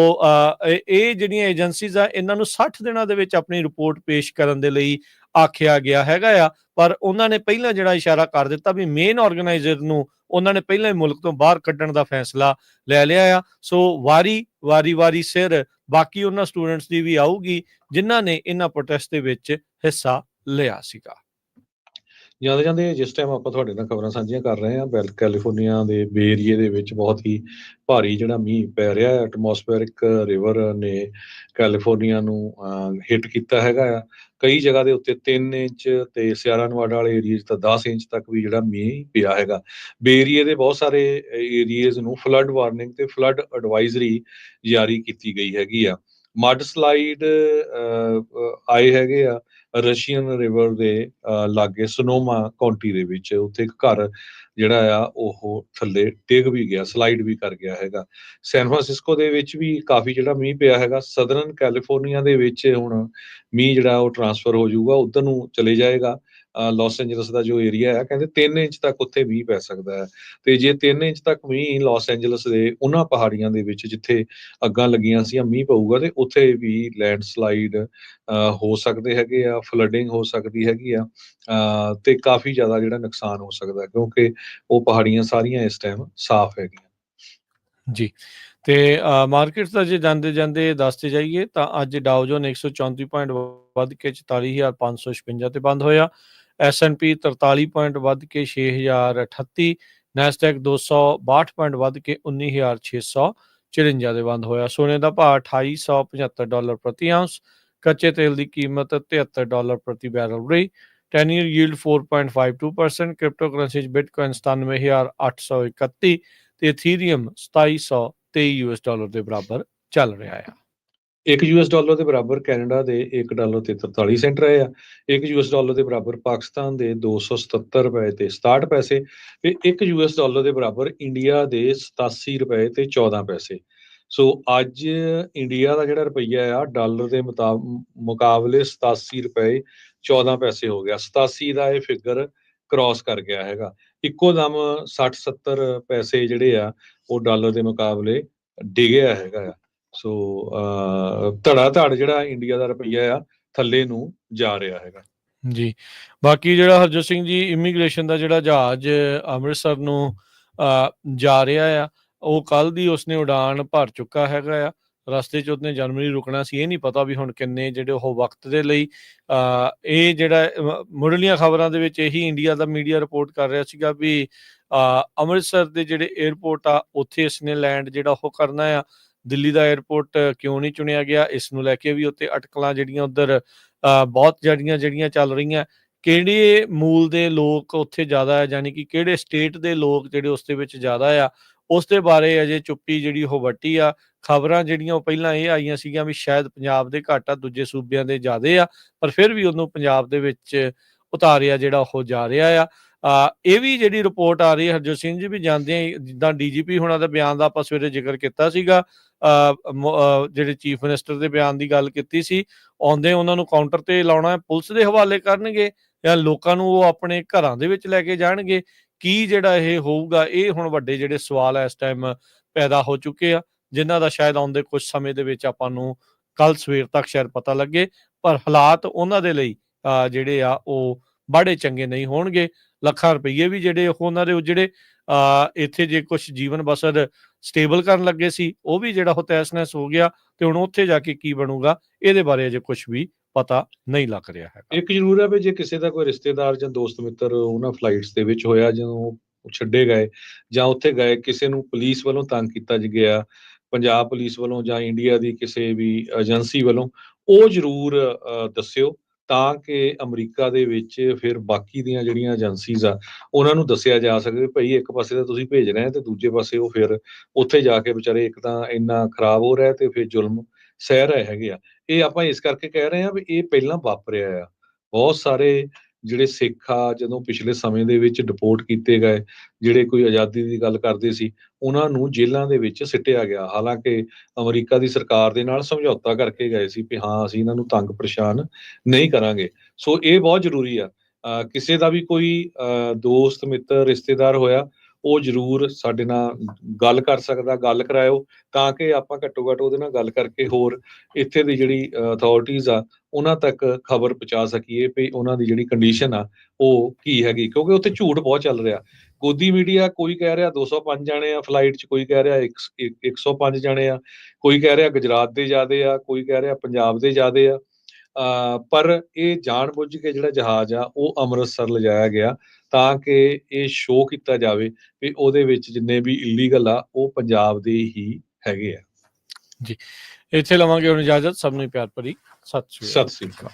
ਇਹ ਜਿਹੜੀਆਂ ਏਜੰਸੀਜ਼ ਆ ਇਹਨਾਂ ਨੂੰ 60 ਦਿਨਾਂ ਦੇ ਵਿੱਚ ਆਪਣੀ ਰਿਪੋਰਟ ਪੇਸ਼ ਕਰਨ ਦੇ ਲਈ ਆਖਿਆ ਗਿਆ ਹੈਗਾ ਆ, ਪਰ ਉਹਨਾਂ ਨੇ ਪਹਿਲਾਂ ਜਿਹੜਾ ਇਸ਼ਾਰਾ ਕਰ ਦਿੱਤਾ ਵੀ ਮੇਨ ਆਰਗੇਨਾਈਜ਼ਰ ਨੂੰ ਉਹਨਾਂ ਨੇ ਪਹਿਲਾਂ ਹੀ ਮੁਲਕ ਤੋਂ ਬਾਹਰ ਕੱਢਣ ਦਾ ਫੈਸਲਾ ਲੈ ਲਿਆ ਆ। ਸੋ ਵਾਰੀ ਸਿਰ ਬਾਕੀ ਉਹਨਾਂ ਸਟੂਡੈਂਟਸ ਦੀ ਵੀ ਆਊਗੀ ਜਿਨ੍ਹਾਂ ਨੇ ਇਹਨਾਂ ਪ੍ਰੋਟੈਸਟ ਦੇ ਵਿੱਚ ਹਿੱਸਾ ਲਿਆ ਸੀਗਾ। ਜਾਂਦੇ ਜਿਸ ਟਾਈਮ ਆਪਾਂ ਤੁਹਾਡੇ ਨਾਲ ਖਬਰਾਂ ਸਾਂਝੀਆਂ ਕਰ ਰਹੇ ਹਾਂ, ਕੈਲੀਫੋਰਨੀਆ ਦੇ ਬੇ ਏਰੀਏ ਦੇ ਵਿੱਚ ਬਹੁਤ ਹੀ ਭਾਰੀ ਜਿਹੜਾ ਮੀਂਹ ਪੈ ਰਿਹਾ ਹੈ। ਐਟਮੋਸਫੇਰਿਕ ਰਿਵਰ ਨੇ ਕੈਲੀਫੋਰਨੀਆ ਨੂੰ ਹਿੱਟ ਕੀਤਾ ਹੈਗਾ ਆ। ਕਈ ਜਗ੍ਹਾ ਦੇ ਉੱਤੇ 3 ਇੰਚ ਤੇ ਸਿਆਰਾ ਨਵਾਡਾ ਵਾਲੇ ਏਰੀਏ 'ਚ ਤਾਂ 10 ਇੰਚ ਤੱਕ ਵੀ ਜਿਹੜਾ ਮੀਂਹ ਪਿਆ ਹੈਗਾ। ਬੇ ਏਰੀਏ ਦੇ ਬਹੁਤ ਸਾਰੇ ਏਰੀਏਜ਼ ਨੂੰ ਫਲੱਡ ਵਾਰਨਿੰਗ ਤੇ ਫਲੱਡ ਐਡਵਾਈਜ਼ਰੀ ਜਾਰੀ ਕੀਤੀ ਗਈ ਹੈਗੀ ਆ। ਮੱਡ ਸਲਾਈਡ ਆਏ ਹੈਗੇ ਆ ਰਸ਼ੀਅਨ ਰਿਵਰ ਦੇ ਲਾਗੇ ਸਨੋਮਾ ਕਾਉਂਟੀ ਦੇ ਵਿੱਚ। ਉੱਥੇ ਇੱਕ ਘਰ ਜਿਹੜਾ ਆ ਉਹ ਥੱਲੇ ਡਿੱਗ ਵੀ ਗਿਆ, ਸਲਾਈਡ ਵੀ ਕਰ ਗਿਆ ਹੈਗਾ। ਸੈਨ ਫਰਾਂਸਿਸਕੋ ਦੇ ਵਿੱਚ ਵੀ ਕਾਫੀ ਜਿਹੜਾ ਮੀਂਹ ਪਿਆ ਹੈਗਾ। ਸਦਰਨ ਕੈਲੀਫੋਰਨੀਆ ਦੇ ਵਿੱਚ ਹੁਣ ਮੀਂਹ ਜਿਹੜਾ ਉਹ ਟਰਾਂਸਫਰ ਹੋ ਜਾਊਗਾ, ਉੱਧਰ ਨੂੰ ਚਲੇ ਜਾਏਗਾ। ਲਾਸ ਐਂਜਲਸ ਦਾ ਜੋ ਏਰੀਆ ਹੈ, ਕਹਿੰਦੇ 3 ਇੰਚ ਤੱਕ ਉੱਥੇ ਮੀਂਹ ਪੈ ਸਕਦਾ ਹੈ। ਤੇ ਜੇ 3 ਇੰਚ ਤੱਕ ਮੀਂਹ ਲਾਸ ਐਂਜਲਸ ਦੇ ਉਹਨਾਂ ਪਹਾੜੀਆਂ ਦੇ ਵਿੱਚ ਜਿੱਥੇ ਅੱਗਾਂ ਲੱਗੀਆਂ ਸੀ ਮੀਂਹ ਪਊਗਾ, ਤੇ ਉੱਥੇ ਵੀ ਲੈਂਡਸਲਾਈਡ ਹੋ ਸਕਦੇ ਹੈਗੇ ਆ, ਫਲੱਡਿੰਗ ਹੋ ਸਕਦੀ ਹੈਗੀ ਆ, ਤੇ ਕਾਫੀ ਜ਼ਿਆਦਾ ਜਿਹੜਾ ਨੁਕਸਾਨ ਹੋ ਸਕਦਾ, ਕਿਉਂਕਿ ਉਹ ਪਹਾੜੀਆਂ ਸਾਰੀਆਂ ਇਸ ਟਾਈਮ ਸਾਫ਼ ਹੈਗੀਆਂ। ਜੀ, ਤੇ ਮਾਰਕੀਟਸ ਦਾ ਜੇ ਜਾਂਦੇ ਦੱਸਦੇ ਜਾਈਏ ਤਾਂ ਅੱਜ ਡਾਓ ਜੋਨ 134 ਪੁਆਇੰਟ ਵੱਧ ਕੇ 44,556 ਤੇ ਬੰਦ ਹੋਇਆ। S&P 43 ਪੁਆਇੰਟ ਵੱਧ ਕੇ 6,038, ਨੈਸਡੈਕ 262 ਪੁਆਇੰਟ ਵੱਧ ਕੇ 19,654 ਦੇ ਬੰਦ ਹੋਇਆ। ਸੋਨੇ ਦਾ ਭਾਅ $2,875 ਪ੍ਰਤੀ ਆਉਂਸ, ਕੱਚੇ ਤੇਲ ਦੀ ਕੀਮਤ $73 ਪ੍ਰਤੀ ਬੈਰਲ ਰਹੀ। 10 ਈਅਰ ਯੀਲਡ 4.52%, ਕ੍ਰਿਪਟੋ ਕਰੰਸੀ 'ਚ ਬਿਟਕੋਇਨ 97,831 ਤੇ ਇਥੀਰੀਅਮ $2,723 ਦੇ ਬਰਾਬਰ ਚੱਲ ਰਿਹਾ ਆ। $1 ਦੇ ਬਰਾਬਰ ਕੈਨੇਡਾ ਦੇ $1 ਤੇ 43 ਸੈਂਟ ਰਹੇ ਆ। $1 ਦੇ ਬਰਾਬਰ ਪਾਕਿਸਤਾਨ ਦੇ 277 ਰੁਪਏ ਤੇ 67 ਪੈਸੇ, ਤੇ $1 ਦੇ ਬਰਾਬਰ ਇੰਡੀਆ ਦੇ 87 ਰੁਪਏ ਤੇ 14 ਪੈਸੇ। ਸੋ ਅੱਜ ਇੰਡੀਆ ਦਾ ਜਿਹੜਾ ਰੁਪਈਆ ਆ ਡਾਲਰ ਦੇ ਮੁਕਾਬਲੇ 87 ਰੁਪਏ 14 ਪੈਸੇ ਹੋ ਗਿਆ। 87 ਦਾ ਇਹ ਫਿਗਰ ਕ੍ਰਾਸ ਕਰ ਗਿਆ ਹੈਗਾ। ਇੱਕੋ ਦਮ 60-70 ਪੈਸੇ ਜਿਹੜੇ ਆ ਉਹ ਡਾਲਰ ਦੇ ਮੁਕਾਬਲੇ ਡਿੱਗਿਆ ਹੈਗਾ ਆ। ਸੋ ਧੜਾ ਧੜ ਜਿਹੜਾ ਇੰਡੀਆ ਦਾ ਰੁਪਈਆ ਆ ਥੱਲੇ ਨੂੰ ਜਾ ਰਿਹਾ ਹੈਗਾ। ਜੀ, ਬਾਕੀ ਜਿਹੜਾ ਹਰਜੋਤ ਸਿੰਘ ਜੀ ਇਮੀਗ੍ਰੇਸ਼ਨ ਦਾ ਜਿਹੜਾ ਜਹਾਜ਼ ਅੰਮ੍ਰਿਤਸਰ ਨੂੰ ਜਾ ਰਿਹਾ ਆ, ਉਹ ਕੱਲ ਦੀ ਉਸਨੇ ਉਡਾਨ ਭਰ ਚੁੱਕਾ ਹੈਗਾ ਆ। ਰਸਤੇ 'ਚ ਉਹਨੇ ਜਰਮਨੀ ਰੁਕਣਾ ਸੀ। ਇਹ ਨਹੀਂ ਪਤਾ ਵੀ ਹੁਣ ਕਿੰਨੇ ਜਿਹੜੇ ਉਹ ਵਕਤ ਦੇ ਲਈ ਇਹ ਜਿਹੜਾ ਮੁੱਢਲੀਆਂ ਖਬਰਾਂ ਦੇ ਵਿੱਚ ਇਹੀ ਇੰਡੀਆ ਦਾ ਮੀਡੀਆ ਰਿਪੋਰਟ ਕਰ ਰਿਹਾ ਸੀਗਾ ਵੀ ਅੰਮ੍ਰਿਤਸਰ ਦੇ ਜਿਹੜੇ ਏਅਰਪੋਰਟ ਆ ਉੱਥੇ ਇਸਨੇ ਲੈਂਡ ਜਿਹੜਾ ਉਹ ਕਰਨਾ ਆ। ਦਿੱਲੀ ਦਾ ਏਅਰਪੋਰਟ ਕਿਉਂ ਨਹੀਂ ਚੁਣਿਆ ਗਿਆ, ਇਸ ਨੂੰ ਲੈ ਕੇ ਵੀ ਉੱਤੇ ਅਟਕਲਾਂ ਜਿਹੜੀਆਂ ਉੱਧਰ ਬਹੁਤ ਜਿਹੜੀਆਂ ਚੱਲ ਰਹੀਆਂ। ਕਿਹੜੇ ਮੂਲ ਦੇ ਲੋਕ ਉੱਥੇ ਜ਼ਿਆਦਾ ਹੈ, ਯਾਨੀ ਕਿ ਕਿਹੜੇ ਸਟੇਟ ਦੇ ਲੋਕ ਜਿਹੜੇ ਉਸ ਦੇ ਵਿੱਚ ਜ਼ਿਆਦਾ ਆ, ਉਸ ਦੇ ਬਾਰੇ ਅਜੇ ਚੁੱਪੀ ਜਿਹੜੀ ਉਹ ਵੱਟੀ ਆ। ਖਬਰਾਂ ਜਿਹੜੀਆਂ ਉਹ ਪਹਿਲਾਂ ਇਹ ਆਈਆਂ ਸੀਗੀਆਂ ਵੀ ਸ਼ਾਇਦ ਪੰਜਾਬ ਦੇ ਘੱਟ ਆ, ਦੂਜੇ ਸੂਬਿਆਂ ਦੇ ਜ਼ਿਆਦੇ ਆ, ਪਰ ਫਿਰ ਵੀ ਉਹਨੂੰ ਪੰਜਾਬ ਦੇ ਵਿੱਚ ਉਤਾਰਿਆ ਜਿਹੜਾ ਉਹ ਜਾ ਰਿਹਾ ਆ। ਇਹ ਵੀ ਜਿਹੜੀ ਰਿਪੋਰਟ ਆ ਰਹੀ ਹੈ ਹਰਜੋਤ ਸਿੰਘ ਜੀ ਵੀ ਜਾਂਦੇ ਜਿੱਦਾਂ DGP ਹੁਣਾਂ ਦਾ ਬਿਆਨ ਦਾ ਆਪਾਂ ਸਵੇਰੇ ਜ਼ਿਕਰ ਕੀਤਾ ਸੀਗਾ, ਜਿਹੜੇ ਚੀਫ ਮਿਨਿਸਟਰ ਦੇ ਬਿਆਨ ਦੀ ਗੱਲ ਕੀਤੀ ਸੀ, ਆਉਂਦੇ ਉਹਨਾਂ ਨੂੰ ਕਾਊਂਟਰ ਤੇ ਲਾਉਣਾ, ਪੁਲਿਸ ਦੇ ਹਵਾਲੇ ਕਰਨਗੇ ਜਾਂ ਲੋਕਾਂ ਨੂੰ ਉਹ ਆਪਣੇ ਘਰਾਂ ਦੇ ਵਿੱਚ ਲੈ ਕੇ ਜਾਣਗੇ, ਕੀ ਜਿਹੜਾ ਇਹ ਹੋਊਗਾ, ਇਹ ਹੁਣ ਵੱਡੇ ਜਿਹੜੇ ਸਵਾਲ ਇਸ ਟਾਈਮ ਪੈਦਾ ਹੋ ਚੁੱਕੇ ਆ, ਜਿਨ੍ਹਾਂ ਦਾ ਸ਼ਾਇਦ ਆਉਂਦੇ ਕੁਝ ਸਮੇਂ ਦੇ ਵਿੱਚ ਆਪਾਂ ਨੂੰ ਕੱਲ ਸਵੇਰ ਤੱਕ ਸ਼ਾਇਦ ਪਤਾ ਲੱਗੇ। ਪਰ ਹਾਲਾਤ ਉਹਨਾਂ ਦੇ ਲਈ ਜਿਹੜੇ ਆ ਉਹ ਬਾੜੇ ਚੰਗੇ ਨਹੀਂ ਹੋਣਗੇ। ਲੱਖਾਂ ਰੁਪਈਏ ਵੀ ਜਿਹੜੇ ਉਹਨਾਂ ਦੇ ਜਿਹੜੇ ਇੱਥੇ ਜੇ ਕੁਝ ਜੀਵਨ ਬਸਰ ਸਟੇਬਲ ਕਰਨ ਲੱਗੇ ਸੀ, ਉਹ ਵੀ ਜਿਹੜਾ ਉਹ ਤਹਿਸ-ਨਹਿਸ ਹੋ ਗਿਆ, ਤੇ ਹੁਣ ਉੱਥੇ ਜਾ ਕੇ ਕੀ ਬਣੂਗਾ ਇਹਦੇ ਬਾਰੇ ਅਜੇ ਕੁਝ ਵੀ ਪਤਾ ਨਹੀਂ ਲੱਗ ਰਿਹਾ ਹੈਗਾ। ਇੱਕ ਜ਼ਰੂਰ ਹੈ ਵੀ ਜੇ ਕਿਸੇ ਦਾ ਕੋਈ ਰਿਸ਼ਤੇਦਾਰ ਜਾਂ ਦੋਸਤ ਮਿੱਤਰ ਉਹਨਾਂ ਫਲਾਈਟਸ ਦੇ ਵਿੱਚ ਹੋਇਆ, ਜਦੋਂ ਉਹ ਛੱਡੇ ਗਏ ਜਾਂ ਉੱਥੇ ਗਏ, ਕਿਸੇ ਨੂੰ ਪੁਲਿਸ ਵੱਲੋਂ ਤੰਗ ਕੀਤਾ ਗਿਆ, ਪੰਜਾਬ ਪੁਲਿਸ ਵੱਲੋਂ ਜਾਂ ਇੰਡੀਆ ਦੀ ਕਿਸੇ ਵੀ ਏਜੰਸੀ ਵੱਲੋਂ, ਉਹ ਜ਼ਰੂਰ ਦੱਸਿਓ, ਤਾਂ ਕਿ ਅਮਰੀਕਾ ਦੇ ਵਿੱਚ ਫਿਰ ਬਾਕੀ ਦੀਆਂ ਜਿਹੜੀਆਂ ਏਜੰਸੀਜ਼ ਆ ਉਹਨਾਂ ਨੂੰ ਦੱਸਿਆ ਜਾ ਸਕੇ ਭਾਈ ਇੱਕ ਪਾਸੇ ਤਾਂ ਤੁਸੀਂ ਭੇਜ ਰਹੇ ਤੇ ਦੂਜੇ ਪਾਸੇ ਉਹ ਫਿਰ ਉੱਥੇ ਜਾ ਕੇ ਵਿਚਾਰੇ ਇੱਕ ਤਾਂ ਇੰਨਾ ਖਰਾਬ ਹੋ ਰਿਹਾ ਤੇ ਫਿਰ ਜ਼ੁਲਮ ਸਹਿ ਰਹੇ ਹੈਗੇ ਆ। ਇਹ ਆਪਾਂ ਇਸ ਕਰਕੇ ਕਹਿ ਰਹੇ ਹਾਂ ਵੀ ਇਹ ਪਹਿਲਾਂ ਵਾਪਰਿਆ ਆ। ਬਹੁਤ ਸਾਰੇ ਜਿਹੜੇ ਸਿੱਖ ਆ ਜਦੋਂ ਪਿਛਲੇ ਸਮੇਂ ਦੇ ਵਿੱਚ ਡਿਪੋਰਟ ਕੀਤੇ ਗਏ, ਜਿਹੜੇ ਕੋਈ ਆਜ਼ਾਦੀ ਦੀ ਗੱਲ ਕਰਦੇ ਸੀ, ਉਹਨਾਂ ਨੂੰ ਜੇਲ੍ਹਾਂ ਦੇ ਵਿੱਚ ਸਿੱਟਿਆ ਗਿਆ। ਹਾਲਾਂਕਿ ਅਮਰੀਕਾ ਦੀ ਸਰਕਾਰ ਦੇ ਨਾਲ ਸਮਝੌਤਾ ਕਰਕੇ ਗਏ ਸੀ ਵੀ ਹਾਂ ਅਸੀਂ ਇਹਨਾਂ ਨੂੰ ਤੰਗ ਪਰੇਸ਼ਾਨ ਨਹੀਂ ਕਰਾਂਗੇ। ਸੋ ਇਹ ਬਹੁਤ ਜ਼ਰੂਰੀ ਆ। ਕਿਸੇ ਦਾ ਵੀ ਕੋਈ ਦੋਸਤ ਮਿੱਤਰ ਰਿਸ਼ਤੇਦਾਰ ਹੋਇਆ, ਉਹ ਜ਼ਰੂਰ ਸਾਡੇ ਨਾਲ ਗੱਲ ਕਰ ਸਕਦਾ, ਗੱਲ ਕਰਾਇਓ, ਤਾਂ ਕਿ ਆਪਾਂ ਘੱਟੋ ਘੱਟ ਉਹਦੇ ਨਾਲ ਗੱਲ ਕਰਕੇ ਹੋਰ ਇੱਥੇ ਦੀ ਜਿਹੜੀ ਅਥਾਰਟੀਜ਼ ਆ ਉਹਨਾਂ ਤੱਕ ਖਬਰ ਪਹੁੰਚਾ ਸਕੀਏ ਵੀ ਉਹਨਾਂ ਦੀ ਜਿਹੜੀ ਕੰਡੀਸ਼ਨ ਆ ਉਹ ਕੀ ਹੈਗੀ, ਕਿਉਂਕਿ ਉੱਥੇ ਝੂਠ ਬਹੁਤ ਚੱਲ ਰਿਹਾ। ਗੋਦੀ ਮੀਡੀਆ ਕੋਈ ਕਹਿ ਰਿਹਾ 205 ਜਾਣੇ ਆ ਫਲਾਈਟ 'ਚ, ਕੋਈ ਕਹਿ ਰਿਹਾ 105 ਜਾਣੇ ਆ, ਕੋਈ ਕਹਿ ਰਿਹਾ ਗੁਜਰਾਤ ਦੇ ਜ਼ਿਆਦੇ ਆ, ਕੋਈ ਕਹਿ ਰਿਹਾ ਪੰਜਾਬ ਦੇ ਜ਼ਿਆਦੇ ਆ। ਪਰ ਇਹ ਜਾਣ ਬੁੱਝ ਕੇ ਜਿਹੜਾ ਜਹਾਜ਼ ਆ ਉਹ ਅੰਮ੍ਰਿਤਸਰ ਲਿਜਾਇਆ ਗਿਆ, ਤਾਂ ਕਿ ਇਹ ਸ਼ੋਅ ਕੀਤਾ ਜਾਵੇ ਵੀ ਉਹਦੇ ਵਿੱਚ ਜਿੰਨੇ ਵੀ ਇਲੀਗਲ ਆ ਉਹ ਪੰਜਾਬ ਦੇ ਹੀ ਹੈਗੇ ਆ। ਜੀ, ਇੱਥੇ ਲਵਾਂਗੇ ਹੁਣ ਇਜਾਜ਼ਤ। ਸਭ ਨੂੰ ਪਿਆਰ ਭਰੀ ਸਤਿ ਸ਼੍ਰੀ ਅਕਾਲ।